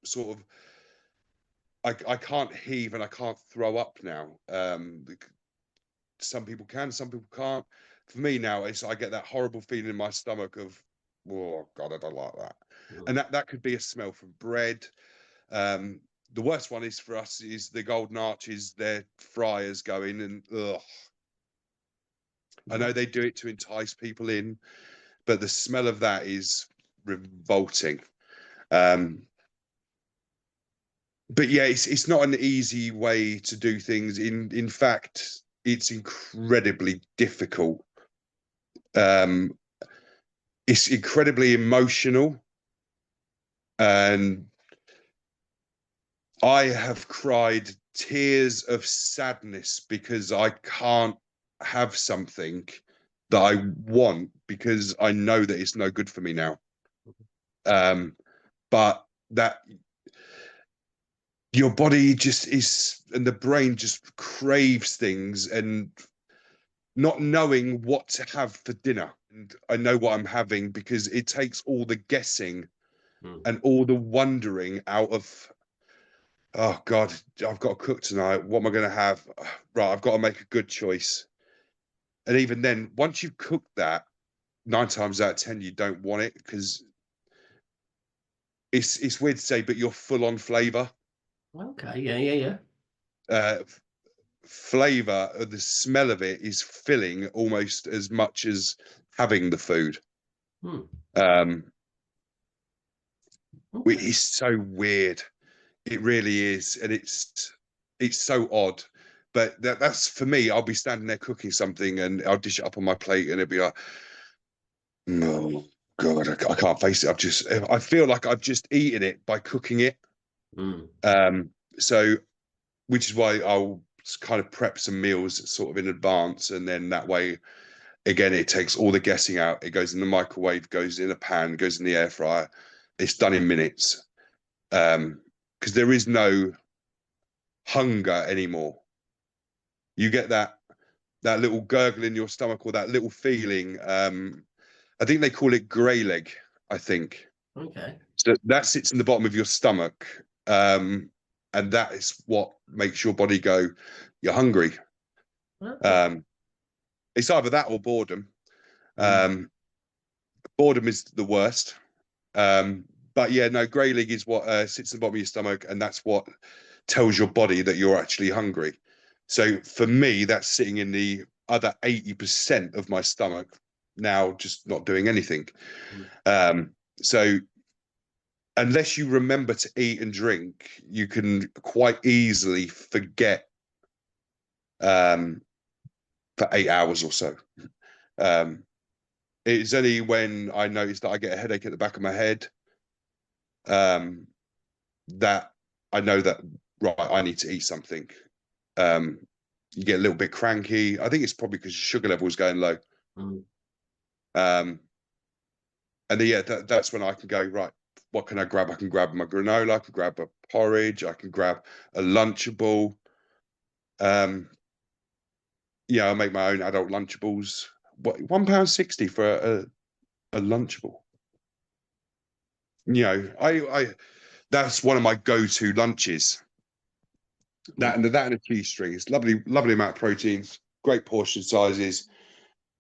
sort of, I can't heave and I can't throw up now. Some people can, some people can't. For me now, I get that horrible feeling in my stomach of, oh God, I don't like that. And that could be a smell from bread. The worst one is for us is the Golden Arches, their fryers going, and ugh. I know they do it to entice people in, but the smell of that is revolting. but yeah, it's not an easy way to do things. In fact, it's incredibly difficult. Um, it's incredibly emotional, and I have cried tears of sadness because I can't have something that I want because I know that it's no good for me now. But that your body just is, and the brain just craves things, and not knowing what to have for dinner. And I know what I'm having because it takes all the guessing and all the wondering out of, oh God, I've got to cook tonight. What am I going to have? Right, I've got to make a good choice. And even then, once you've cooked that, 9 times out of 10, you don't want it because it's weird to say, but you're full on flavor. Okay, yeah. Uh, flavor, the smell of it is filling almost as much as having the food. Um, Okay. it's so weird. It really is, and it's so odd. But that's for me. I'll be standing there cooking something, and I'll dish it up on my plate, and it'll be like, no, God, I can't face it. I feel like I've just eaten it by cooking it. So, which is why I'll kind of prep some meals sort of in advance, and then that way, again, it takes all the guessing out. It goes in the microwave, goes in a pan, goes in the air fryer. It's done in minutes. Because there is no hunger anymore. You get that little gurgle in your stomach, or that little feeling. I think they call it grey leg, I think. Okay. So that sits in the bottom of your stomach. And that is what makes your body go, you're hungry. Okay. It's either that or boredom. Boredom is the worst. But yeah, no, grey leg is what sits in the bottom of your stomach, and that's what tells your body that you're actually hungry. So for me, that's sitting in the other 80% of my stomach now, just not doing anything. So unless you remember to eat and drink, you can quite easily forget for 8 hours or so. It's only when I notice that I get a headache at the back of my head that I know that, right, I need to eat something. You get a little bit cranky. I think it's probably because your sugar level is going low. And then, yeah, that's when I can go, right, what can I grab? I can grab my granola, I can grab a porridge, I can grab a Lunchable. Yeah, I make my own adult Lunchables. What, £1.60 for a Lunchable? You know, I that's one of my go-to lunches. That and a cheese string. It's lovely, lovely amount of proteins, great portion sizes.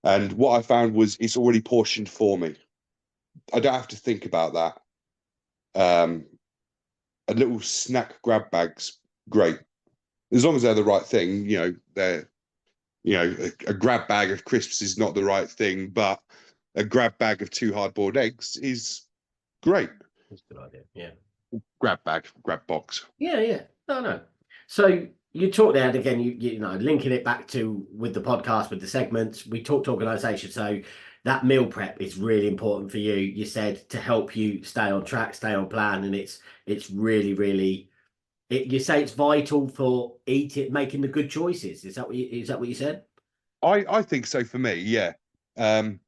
And what I found was it's already portioned for me. I don't have to think about that. A little snack grab bag's great. As long as they're the right thing, a grab bag of crisps is not the right thing, but a grab bag of 2 hard-boiled eggs is great. That's a good idea. Yeah. Grab bag, grab box. Yeah. No. So you talked there again, you know, linking it back to with the podcast, with the segments, we talked organisation. So that meal prep is really important for you. You said to help you stay on track, stay on plan, and it's really you say it's vital for making the good choices. Is that what you said? I think so for me, yeah. I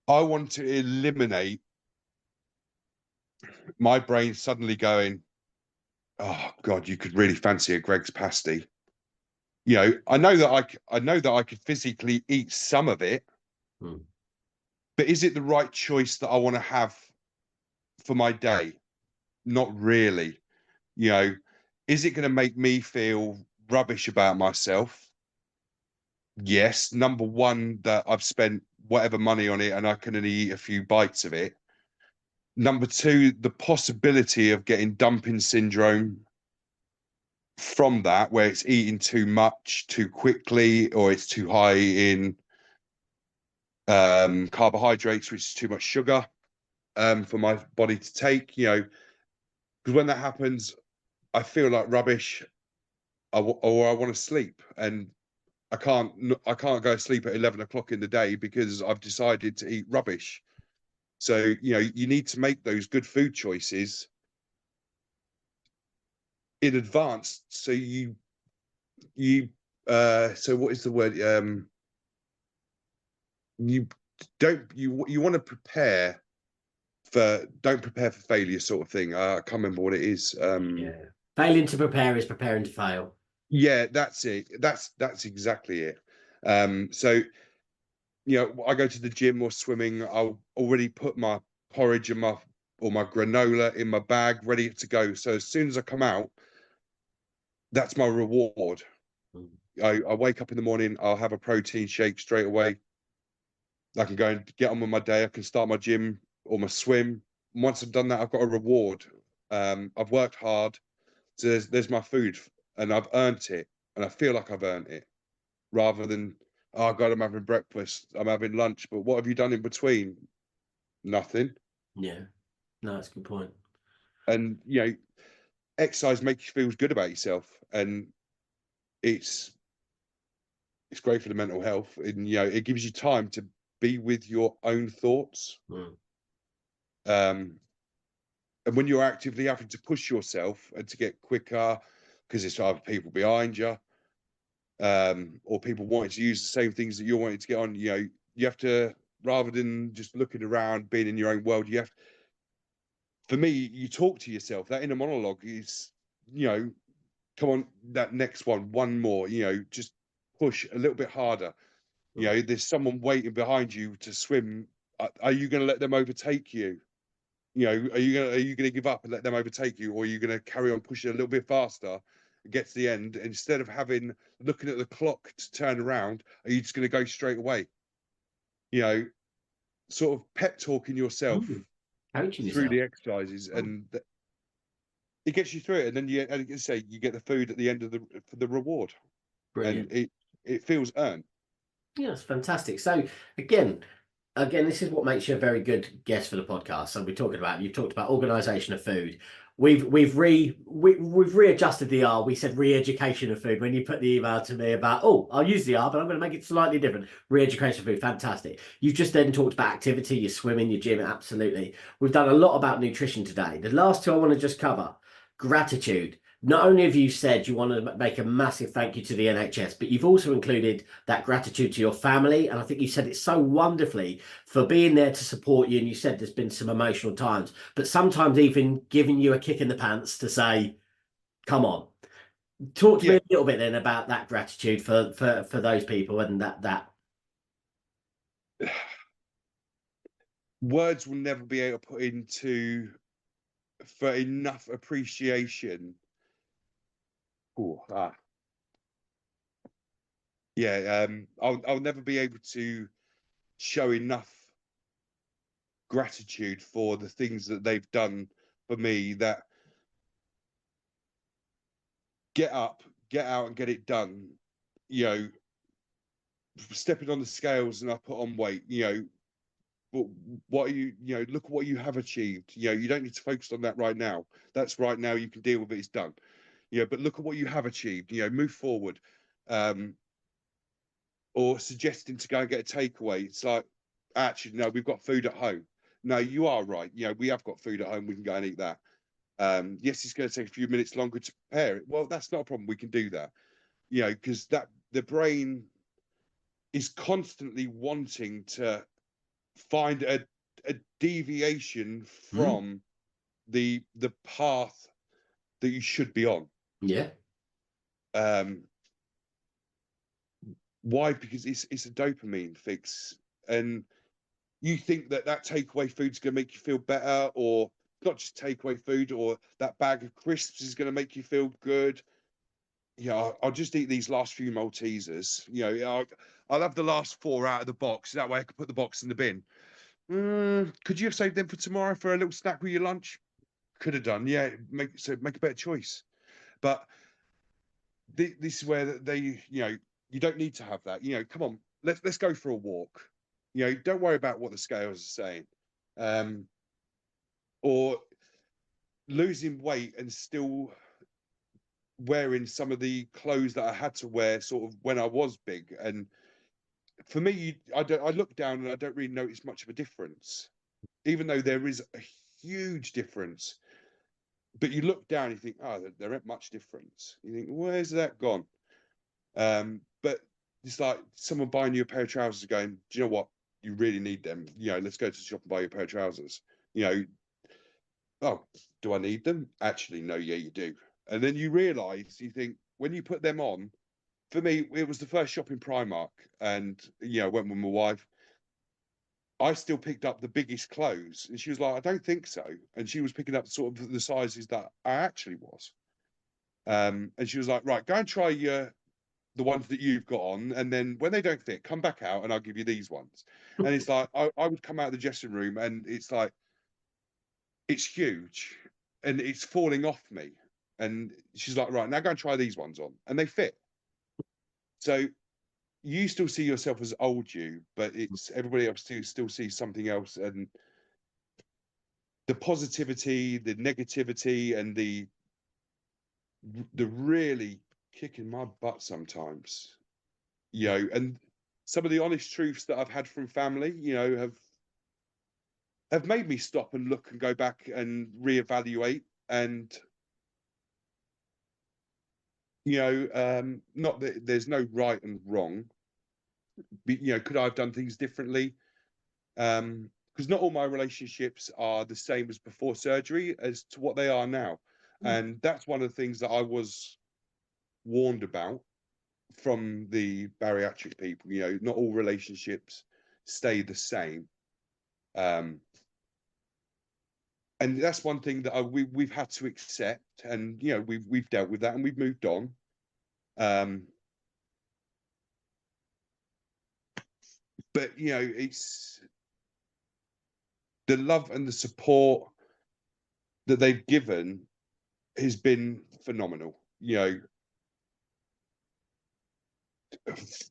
want to eliminate my brain suddenly going, oh God, you could really fancy a Greg's pasty. You know, I know that I could physically eat some of it, but is it the right choice that I want to have for my day? Not really. You know, is it going to make me feel rubbish about myself? Yes. Number one, that I've spent whatever money on it and I can only eat a few bites of it. Number two, the possibility of getting dumping syndrome from that, where it's eating too much too quickly, or it's too high in carbohydrates, which is too much sugar for my body to take. You know, Because when that happens, I feel like rubbish, or I want to sleep, and I can't go to sleep at 11 o'clock in the day because I've decided to eat rubbish. So, you need to make those good food choices in advance. So so what is the word? You you want to prepare don't prepare for failure, sort of thing. I can't remember what it is. Yeah. Failing to prepare is preparing to fail. Yeah, that's it. That's exactly it. So I go to the gym or swimming. I'll already put my porridge and my granola in my bag, ready to go. So as soon as I come out, that's my reward. Mm. I wake up in the morning, I'll have a protein shake straight away. I can go and get on with my day. I can start my gym or my swim. Once I've done that, I've got a reward. I've worked hard. So there's my food, and I've earned it, and I feel like I've earned it, rather than, oh God, I'm having breakfast, I'm having lunch, but what have you done in between? Nothing. Yeah. No, that's a good point. And exercise makes you feel good about yourself, and it's great for the mental health, and it gives you time to be with your own thoughts. Mm. And when you're actively having to push yourself and to get quicker, because it's either people behind you, or people wanting to use the same things that you're wanting to get on, you have to, rather than just looking around, being in your own world, for me, you talk to yourself. That inner monologue is, come on, that next one more, just push a little bit harder. There's someone waiting behind you to swim. Are you going to let them overtake you? Are you gonna give up and let them overtake you, or are you gonna carry on pushing a little bit faster and get to the end? Instead of looking at the clock to turn around, are you just gonna go straight away? Sort of pep talking yourself Mm. Coaching through yourself. the exercises, Oh, and it gets you through it. And then as you say, you get the food at the end of the reward, and brilliant. it feels earned. Yeah, it's fantastic. So again, this is what makes you a very good guest for the podcast. So you've talked about organisation of food. We've readjusted the R. We said re-education of food when you put the email to me about, oh, I'll use the R, but I'm going to make it slightly different. Re-education of food, fantastic. You've just then talked about activity, your swimming, your gym, absolutely. We've done a lot about nutrition today. The last two I want to just cover, gratitude. Not only have you said you want to make a massive thank you to the NHS, but you've also included that gratitude to your family. And I think you said it so wonderfully for being there to support you. And you said there's been some emotional times, but sometimes even giving you a kick in the pants to say, come on. Talk to me Yeah, a little bit then about that gratitude for those people and that. words will never be able to put into for enough appreciation. Ooh, yeah, I'll never be able to show enough gratitude for the things that they've done for me, that get up, get out and get it done. you know Stepping on the scales, and I put on weight. But what are look at what you have achieved. You don't need to focus on that right now. That's right now, you can deal with it, it's done. But look at what you have achieved. Move forward. Or suggesting to go and get a takeaway. It's like, actually, no, we've got food at home. No, you are right. We have got food at home. We can go and eat that. Yes, it's going to take a few minutes longer to prepare it. Well, that's not a problem. We can do that. Because the brain is constantly wanting to find a deviation Mm, from the path that you should be on. yeah. Um, why? Because it's a dopamine fix, and you think that takeaway food's going to make you feel better, or not just takeaway food, or that bag of crisps is going to make you feel good. I'll just eat these last few Maltesers. I'll have the last four out of the box. That way I can put the box in the bin. Could you have saved them for tomorrow for a little snack with your lunch? Could have done. Yeah, make a better choice. But this is where they, you don't need to have that. Come on, let's go for a walk. Don't worry about what the scales are saying. Or losing weight and still wearing some of the clothes that I had to wear sort of when I was big. And for me, I look down and I don't really notice much of a difference, even though there is a huge difference. But you look down, you think, oh, there ain't much difference. You think, where's that gone? But it's like someone buying you a pair of trousers going, do you know what? You really need them. You know, let's go to the shop and buy you a pair of trousers. You know, oh, do I need them? Actually, no, yeah, you do. And then you realise, you think, when you put them on, for me, it was the first shop in Primark, and you know, went with my wife. I still picked up the biggest clothes, and she was like, "I don't think so." And she was picking up sort of the sizes that I actually was. And she was like, "Right, go and try the ones that you've got on, and then when they don't fit, come back out, and I'll give you these ones." And it's like I would come out of the dressing room, and it's like it's huge, and it's falling off me. And she's like, "Right, now go and try these ones on," and they fit. So you still see yourself as old you, but it's everybody else still sees something else, and the positivity, the negativity, and the really kicking my butt sometimes, you know, and some of the honest truths that I've had from family, you know, have made me stop and look and go back and reevaluate. And you know, not that there's no right and wrong, but you know, could I have done things differently? Because not all my relationships are the same as before surgery as to what they are now. And that's one of the things that I was warned about from the bariatric people. You know, not all relationships stay the same. Um, and that's one thing that we've had to accept, and you know, we've dealt with that and we've moved on. Um, but you know, it's the love and the support that they've given has been phenomenal. You know,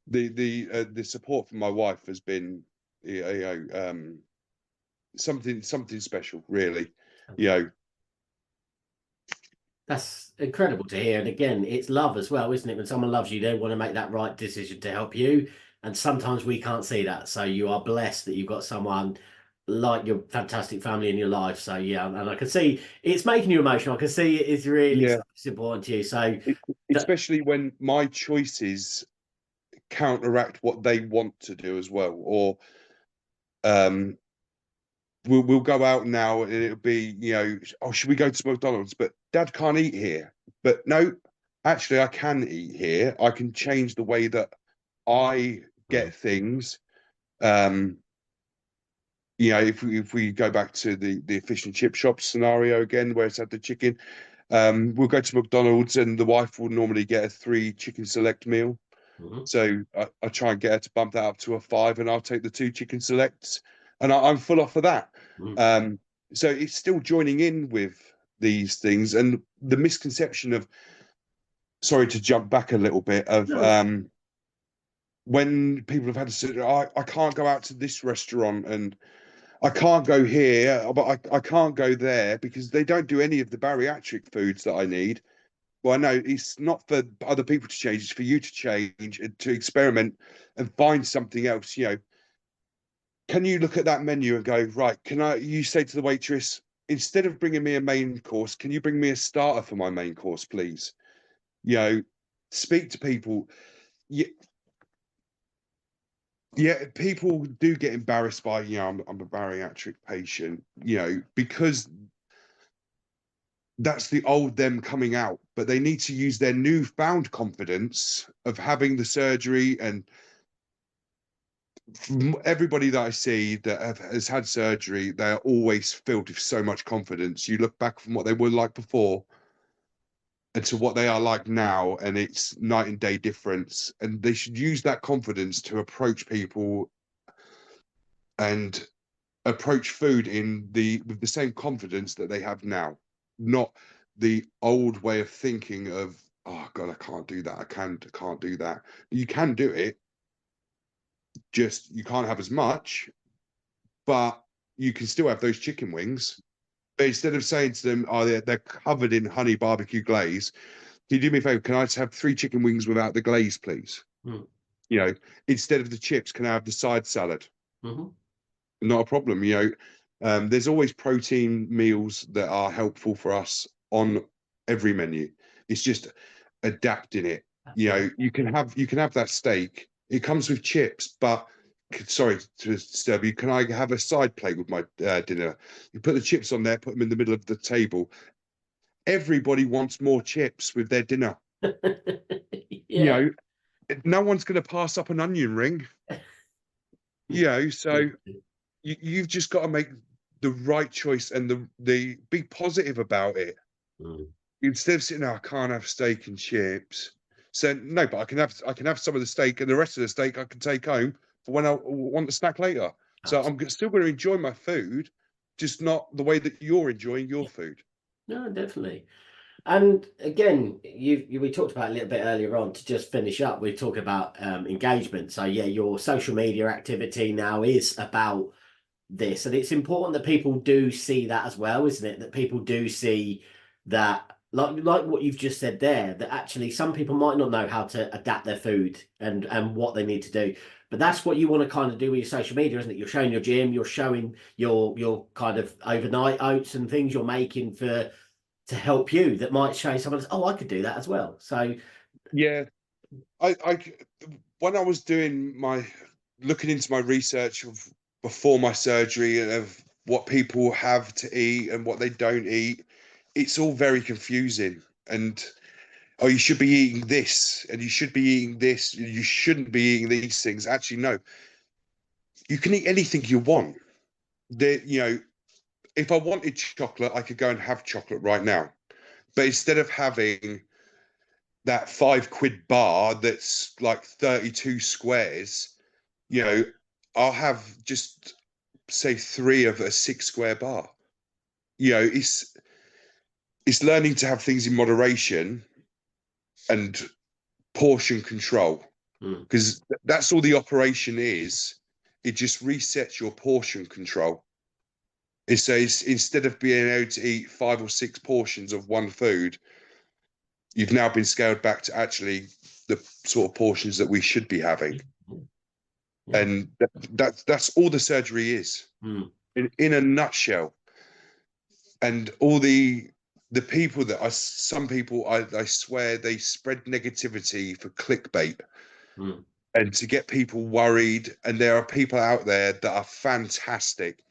the support from my wife has been, you know, something special, really. You know, That's incredible to hear. And again, it's love as well, isn't it? When someone loves you, they want to make that right decision to help you. And sometimes we can't see that. So you are blessed that you've got someone like your fantastic family in your life. So yeah, and I can see it's making you emotional. I can see it's really yeah, it's important to you. So that, especially when my choices counteract what they want to do as well. Or um, we'll go out now and it'll be, you know, oh, should we go to McDonald's? But Dad can't eat here. But no, actually, I can eat here. I can change the way that I get things. Um, you know, if we go back to the fish and chip shop scenario again, where it's had the chicken, we'll go to McDonald's and the wife will normally get a 3 chicken select meal. Mhm. So I try and get her to bump that up to a 5, and I'll take the 2 chicken selects, and I'm full off of that. Mhm. Um, so it's still joining in with these things, and the misconception of, sorry to jump back a little bit, of No, it's when people have had to say, I can't go out to this restaurant and I can't go here, but I can't go there because they don't do any of the bariatric foods that I need. Well, I know it's not for other people to change, it's for you to change and to experiment and find something else. You know, can you look at that menu and go, right, you say to the waitress, instead of bringing me a main course, can you bring me a starter for my main course, please? You know, speak to people. Yeah, yeah, people do get embarrassed by, you know, I'm a bariatric patient, you know, because that's the old them coming out, but they need to use their newfound confidence of having the surgery. And from everybody that I see that has had surgery, they're always filled with so much confidence. You look back from what they were like before and to what they are like now, and it's night and day difference. And they should use that confidence to approach people and approach food with the same confidence that they have now, not the old way of thinking of, oh God, I can't do that. I can't do that. You can do it, just you can't have as much, but you can still have those chicken wings. But instead of saying to them, "Oh, they're covered in honey barbecue glaze," can you do me a favor? Can I just have 3 chicken wings without the glaze, please? Mm. You know, instead of the chips, can I have the side salad? Mm-hmm. Not a problem. There's always protein meals that are helpful for us on every menu. It's just adapting it. You can have that steak. It comes with chips, but sorry to disturb you. Can I have a side plate with my dinner? You put the chips on there, put them in the middle of the table. Everybody wants more chips with their dinner. You Yeah. know, no one's going to pass up an onion ring. So you've just got to make the right choice and the be positive about it. Mm. Instead of sitting there, I can't have steak and chips. So no, but I can have some of the steak, and the rest of the steak I can take home for when I want the snack later. So I'm still going to enjoy my food, just not the way that you're enjoying your food. No, definitely. And again, we talked about a little bit earlier on. To just finish up, we talk about engagement. So yeah, your social media activity now is about this, and it's important that people do see that as well, isn't it? That people do see that, like what you've just said there, that actually some people might not know how to adapt their food and what they need to do. But that's what you want to kind of do with your social media, isn't it? You're showing your gym, you're showing your kind of overnight oats and things you're making for to help you, that might show someone else, oh, I could do that as well. So Yeah, I when I was doing my looking into my research of before my surgery and of what people have to eat and what they don't eat, it's all very confusing. And oh, you should be eating this, and you should be eating this, you shouldn't be eating these things. Actually, no, you can eat anything you want. If I wanted chocolate, I could go and have chocolate right now. But instead of having that £5 bar that's like 32 squares, you know, I'll have just say 3 of a 6 square bar. It's learning to have things in moderation and portion control, because that's all the operation is. It just resets your portion control. It says instead of being able to eat 5 or 6 portions of one food, you've now been scaled back to actually the sort of portions that we should be having. yeah. And that's all the surgery is, in a nutshell. And all the people that some people, I swear, they spread negativity for clickbait and to get people worried. And there are people out there that are fantastic,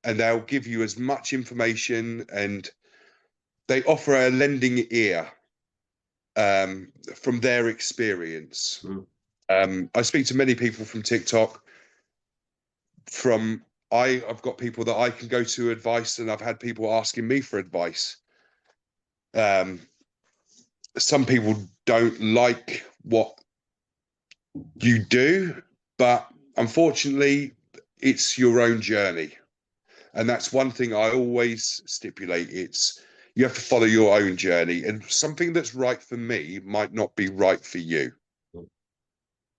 and they'll give you as much information, and they offer a lending ear from their experience. I speak to many people from TikTok. I've got people that I can go to advice, and I've had people asking me for advice. Some people don't like what you do, but unfortunately, it's your own journey. And that's one thing I always stipulate. You have to follow your own journey, and something that's right for me might not be right for you.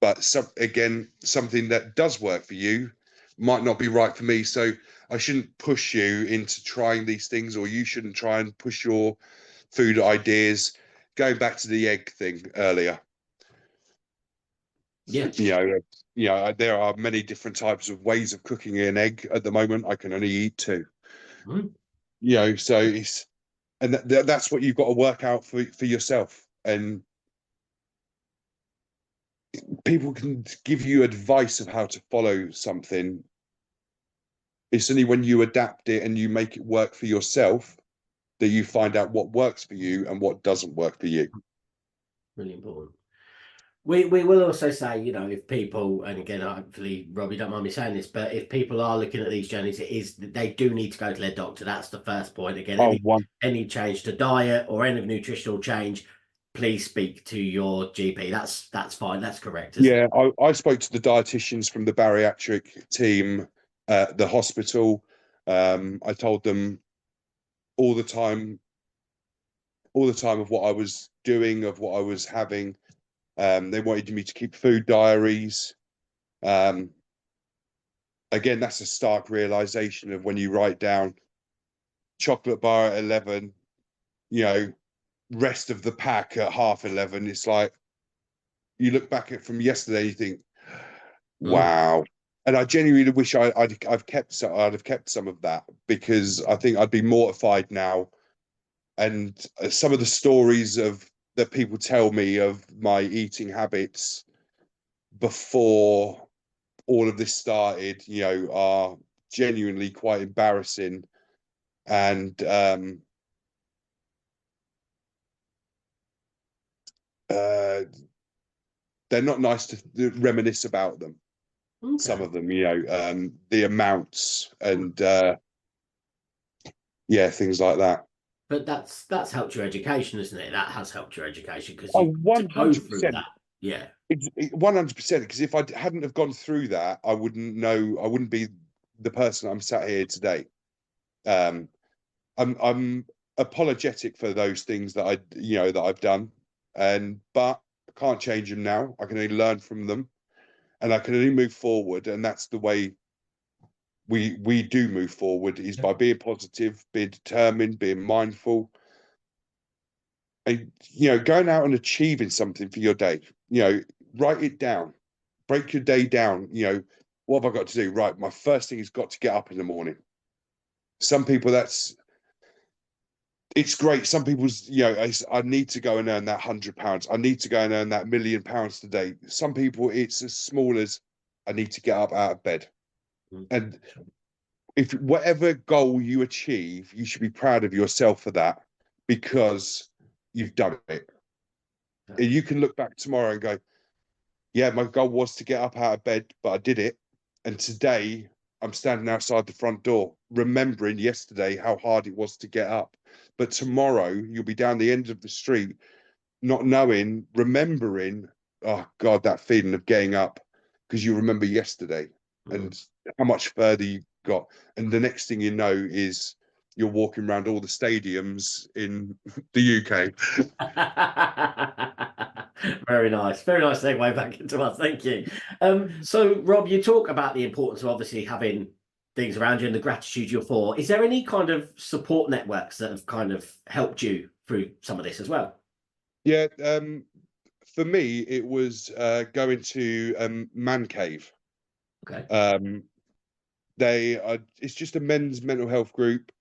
But something that does work for you might not be right for me. So I shouldn't push you into trying these things, or you shouldn't try and push your food ideas. Going back to the egg thing earlier, Yeah. There are many different types of ways of cooking an egg at the moment. I can only eat 2. So that's what you've got to work out for yourself. And people can give you advice of how to follow something. It's only when you adapt it and you make it work for yourself that you find out what works for you and what doesn't work for you. Really important. We will also say, if people, and again, hopefully, Rob, you don't mind me saying this, but if people are looking at these journeys, they do need to go to their doctor. That's the first point. Again, any change to diet or any nutritional change, please speak to your GP. That's fine. That's correct. Yeah, I spoke to the dietitians from the bariatric team at the hospital. I told them all the time of what I was doing, of what I was having. They wanted me to keep food diaries. Again, that's a stark realization of when you write down chocolate bar at 11, you know, rest of the pack at half 11. It's like you look back at from yesterday, you think, wow. And I genuinely wish I'd have kept some of that, because I think I'd be mortified now. And some of the stories that people tell me of my eating habits before all of this started, are genuinely quite embarrassing. And they're not nice to reminisce about them. Okay. Some of them, the amounts and things like that. But that's helped your education, isn't it? That has helped your education, because Oh, you to go through 100%. that. Yeah. 100%. Because if I hadn't have gone through that, I wouldn't know. I wouldn't be the person I'm sat here today. I'm apologetic for those things that I've done, but I can't change them now. I can only learn from them, and I can only move forward. And that's the way we do move forward, is by being positive, being determined, being mindful, and going out and achieving something for your day. Write it down, break your day down. What have I got to do? Right, my first thing is got to get up in the morning. Some people, it's great. Some people's, I need to go and earn that £100. I need to go and earn that £1,000,000 today. Some people, it's as small as I need to get up out of bed. And if whatever goal you achieve, you should be proud of yourself for that, because you've done it. And you can look back tomorrow and go, yeah, my goal was to get up out of bed, but I did it. And today I'm standing outside the front door, remembering yesterday how hard it was to get up. But tomorrow you'll be down the end of the street, not knowing, remembering, oh God, that feeling of getting up, because you remember yesterday and how much further you got. And the next thing you know is you're walking around all the stadiums in the UK. Very nice. Very nice segue back into us. Thank you. So, Rob, you talk about the importance of obviously having things around you and the gratitude you're for. Is there any kind of support networks that have kind of helped you through some of this as well? Yeah, for me, it was going to Man Cave. Okay. It's just a men's mental health group.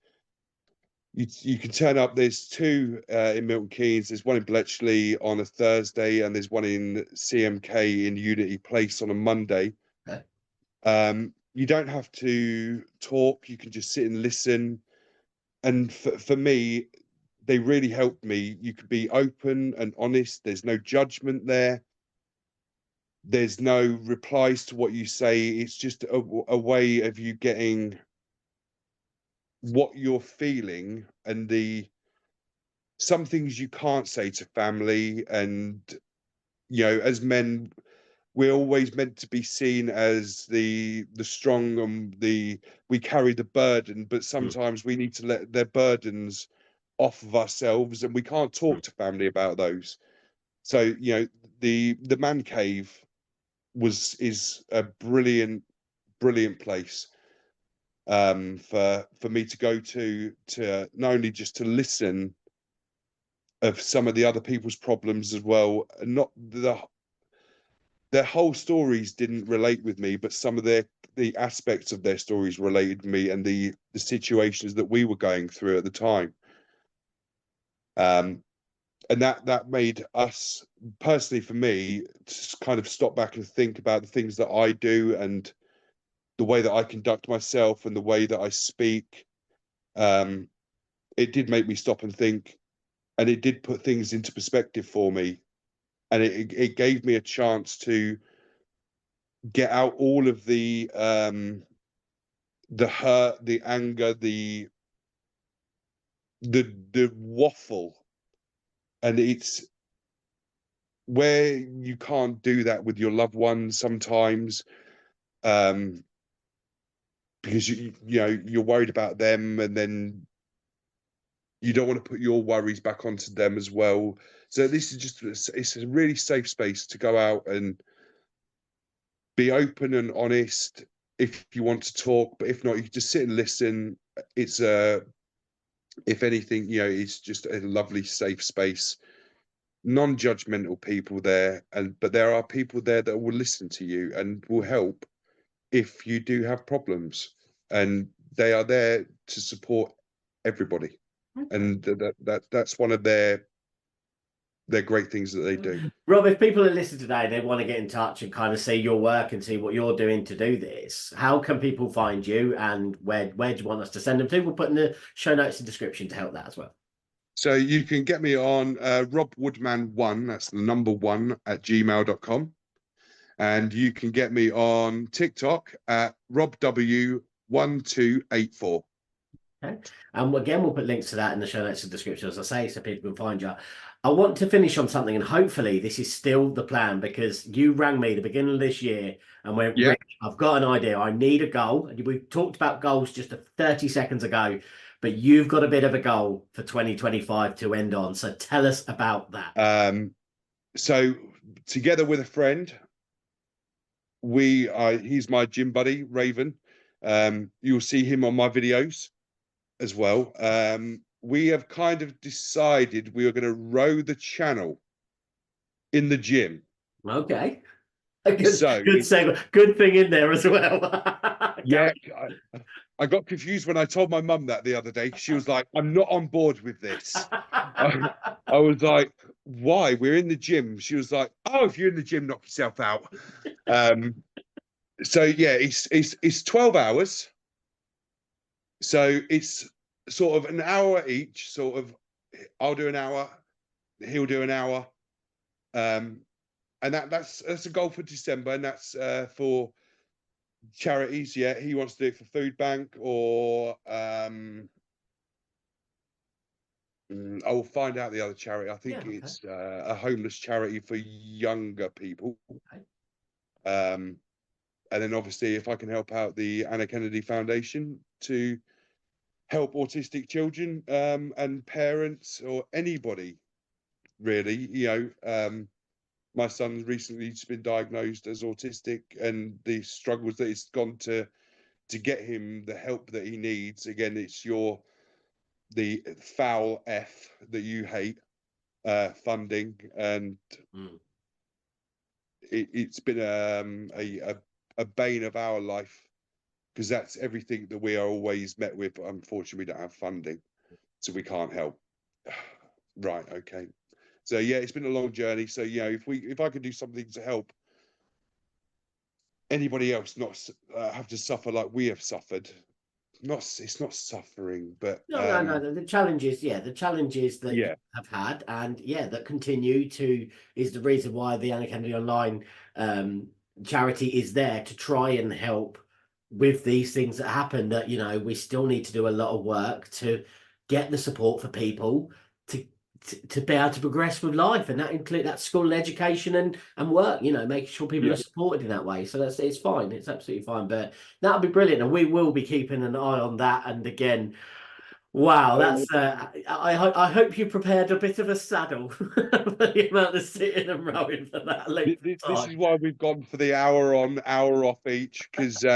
You can turn up. There's two in Milton Keynes. There's one in Bletchley on a Thursday, and there's one in CMK in Unity Place on a Monday. Okay. You don't have to talk. You can just sit and listen. And for me, they really helped me. You could be open and honest. There's no judgment there. There's no replies to what you say. It's just a way of you getting what you're feeling, and some things you can't say to family. And as men, we're always meant to be seen as the strong, and we carry the burden, but sometimes we need to let their burdens off of ourselves, and we can't talk to family about those. So the Man Cave is a brilliant place for me to go to not only just to listen of some of the other people's problems as well. Not their whole stories didn't relate with me, but some of the aspects of their stories related to me, and the situations that we were going through at the time. And that made us, personally, for me, to kind of stop back and think about the things that I do, and the way that I conduct myself, and the way that I speak. It did make me stop and think, and it did put things into perspective for me, and it gave me a chance to get out all of the hurt, the anger, the waffle. And it's where you can't do that with your loved ones sometimes, because you're worried about them, and then you don't want to put your worries back onto them as well. So this is it's a really safe space to go out and be open and honest if you want to talk, but if not, you can just sit and listen. It's if anything, it's just a lovely, safe space, non-judgmental people there, but there are people there that will listen to you and will help if you do have problems, and they are there to support everybody. Okay. And that's one of their great things that they do. Rob, if people are listening today, they want to get in touch and kind of see your work and see what you're doing to do this, how can people find you, and where do you want us to send them to? We'll put in the show notes and description to help that as well. So you can get me on Rob Woodman 1, that's the number 1 at gmail.com. And you can get me on TikTok at RobW1284. Okay. And again, we'll put links to that in the show notes and description, as I say, so people can find you. I want to finish on something, and hopefully this is still the plan, because you rang me the beginning of this year and went, Yeah. Rick, I've got an idea. I need a goal. We talked about goals just 30 seconds ago, but you've got a bit of a goal for 2025 to end on. So tell us about that. So together with a friend, he's my gym buddy, Raven. You'll see him on my videos as well. We have kind of decided we are going to row the channel in the gym. Okay. Good it's- segue. Good thing in there as well. Yeah, I got confused when I told my mum that the other day. She was like, I'm not on board with this. I was like, why? We're in the gym. She was like, oh, if you're in the gym, knock yourself out. So yeah, it's 12 hours. So it's sort of an hour each, sort of. I'll do an hour, he'll do an hour. And that's a goal for December, and that's for charities. Yeah, he wants to do it for food bank, or I'll find out the other charity. I think it's a homeless charity for younger people. Okay. And then obviously, if I can help out the Anna Kennedy Foundation to help autistic children and parents, or anybody really, my son's recently just been diagnosed as autistic, and the struggles that it's gone to get him the help that he needs. Again, it's the foul F that you hate, funding, and it's been a bane of our life, because that's everything that we are always met with. Unfortunately, we don't have funding, so we can't help. Right, okay. So yeah, it's been a long journey. So if I could do something to help anybody else not have to suffer like we have suffered. It's not suffering, but no. The challenges that you yeah, have had, and that continue to, is the reason why the Anna Kennedy Online charity is there, to try and help with these things that happen. That we still need to do a lot of work to get the support for people to be able to progress with life, and that include that school and education and work, making sure people are supported in that way. So it's fine, it's absolutely fine. But that'll be brilliant, and we will be keeping an eye on that. And again, wow, that's I hope you prepared a bit of a saddle for the amount of sitting and rowing for that length. This is why we've gone for the hour on, hour off each, because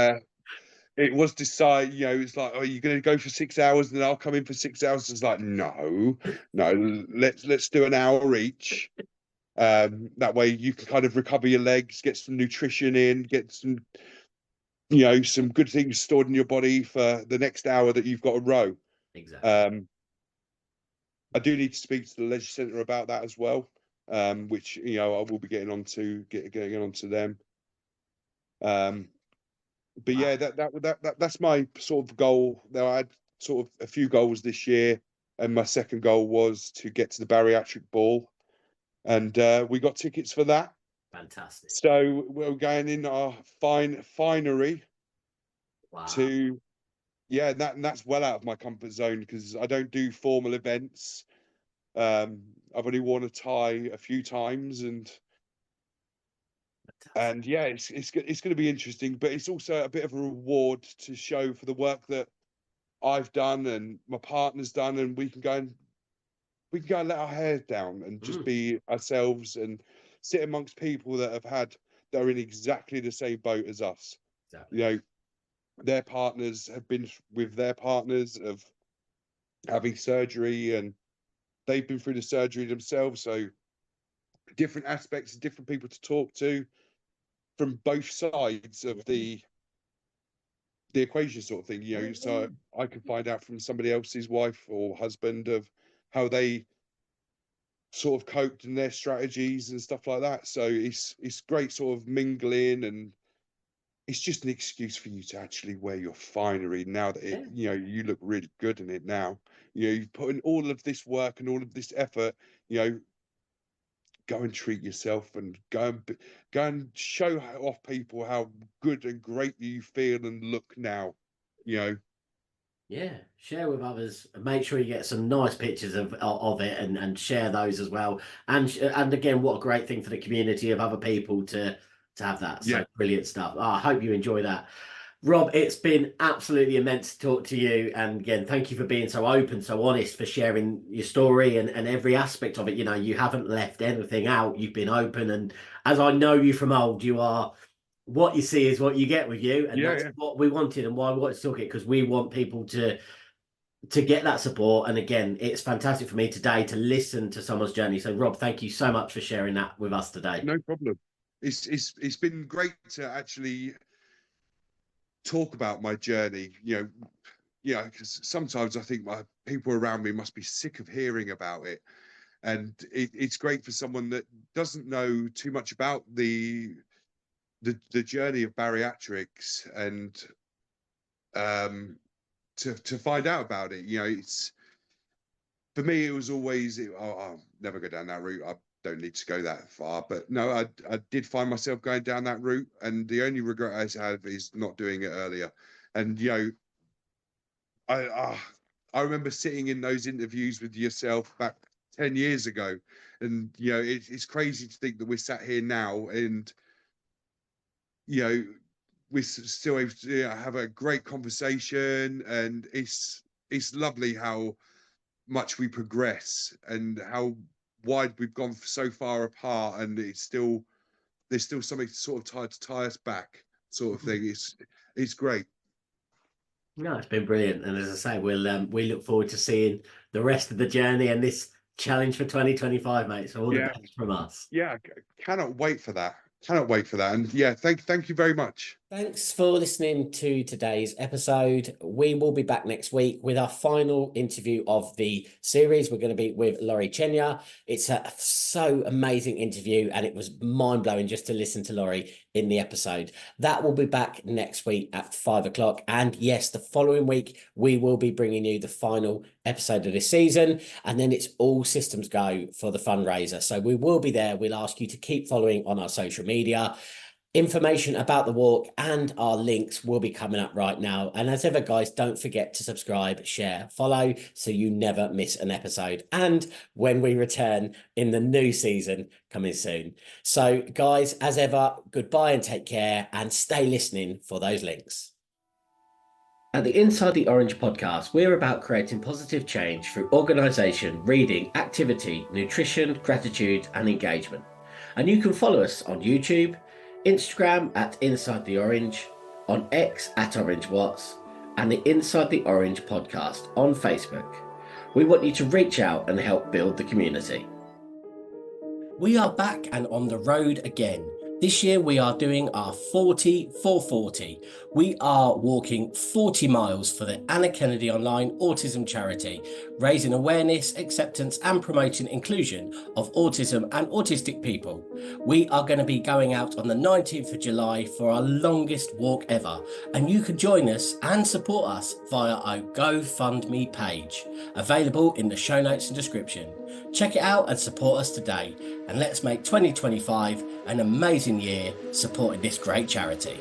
it was decided, it's like, oh, you're going to go for 6 hours and then I'll come in for 6 hours. It's like, no, let's do an hour each. That way you can kind of recover your legs, get some nutrition in, get some, some good things stored in your body for the next hour that you've got to row. Exactly. I do need to speak to the leisure centre about that as well, which I will be getting onto them. But Wow. yeah, that's my sort of goal. Now, I had sort of a few goals this year, and my second goal was to get to the bariatric ball, and we got tickets for that. Fantastic. So we're going in our finery. Wow. To that's well out of my comfort zone, because I don't do formal events. I've only worn a tie a few times, and yeah, it's going to be interesting, but it's also a bit of a reward to show for the work that I've done and my partner's done, and we can go and let our hair down and just be ourselves and sit amongst people that are in exactly the same boat as us. Exactly. Their partners have been with their partners, having surgery, and they've been through the surgery themselves. So different aspects, different people to talk to from both sides of the equation, sort of thing. So I can find out from somebody else's wife or husband of how they sort of coped and their strategies and stuff like that. So it's great sort of mingling, and it's just an excuse for you to actually wear your finery now that you look really good in it now. You've put in all of this work and all of this effort. Go and treat yourself, and go and show off people how good and great you feel and look now. Yeah, share with others. Make sure you get some nice pictures of it, and share those as well. And again, what a great thing for the community of other people to have that. So Yeah. brilliant stuff. I hope you enjoy that. Rob, it's been absolutely immense to talk to you. And again, thank you for being so open, so honest, for sharing your story and every aspect of it. You haven't left anything out. You've been open. And as I know you from old, you are, what you see is what you get with you. And that's what we wanted, and why we wanted to talk it, because we want people to get that support. And again, it's fantastic for me today to listen to someone's journey. So Rob, thank you so much for sharing that with us today. No problem. It's been great to actually talk about my journey, because sometimes I think my people around me must be sick of hearing about it. And it's great for someone that doesn't know too much about the journey of bariatrics, and to find out about it. It's, for me, it was always, I'll never go down that route. I don't need to go that far. But no, I did find myself going down that route, and the only regret I have is not doing it earlier. And I remember sitting in those interviews with yourself back 10 years ago, and it's crazy to think that we're sat here now, and we're still able to have a great conversation. And it's lovely how much we progress, and how wide we've gone so far apart, and there's still something sort of to tie us back, sort of thing. It's great. No, it's been brilliant. And as I say, we look forward to seeing the rest of the journey and this challenge for 2025, mate. So all the best from us. Yeah, cannot wait for that. Cannot wait for that. And yeah, thank you very much. Thanks for listening to today's episode. We will be back next week with our final interview of the series. We're going to be with Laurie Chenya. It's a so amazing interview, and it was mind-blowing just to listen to Laurie in the episode. That will be back next week at 5 o'clock. And yes, the following week, we will be bringing you the final episode of this season. And then it's all systems go for the fundraiser. So we will be there. We'll ask you to keep following on our social media. Information about the walk and our links will be coming up right now. And as ever, guys, don't forget to subscribe, share, follow, so you never miss an episode. And when we return in the new season coming soon. So guys, as ever, goodbye and take care, and stay listening for those links. At the Inside the Orange podcast, we're about creating positive change through organisation, reading, activity, nutrition, gratitude, and engagement. And you can follow us on YouTube, Instagram at Inside the Orange, on X at Orange Watts, and the Inside the Orange podcast on Facebook. We want you to reach out and help build the community. We are back and on the road again. This year we are doing our 40-440. We are walking 40 miles for the Anna Kennedy Online Autism Charity, raising awareness, acceptance and promoting inclusion of autism and autistic people. We are going to be going out on the 19th of July for our longest walk ever, and you can join us and support us via our GoFundMe page, available in the show notes and description. Check it out and support us today, and let's make 2025 an amazing year supporting this great charity.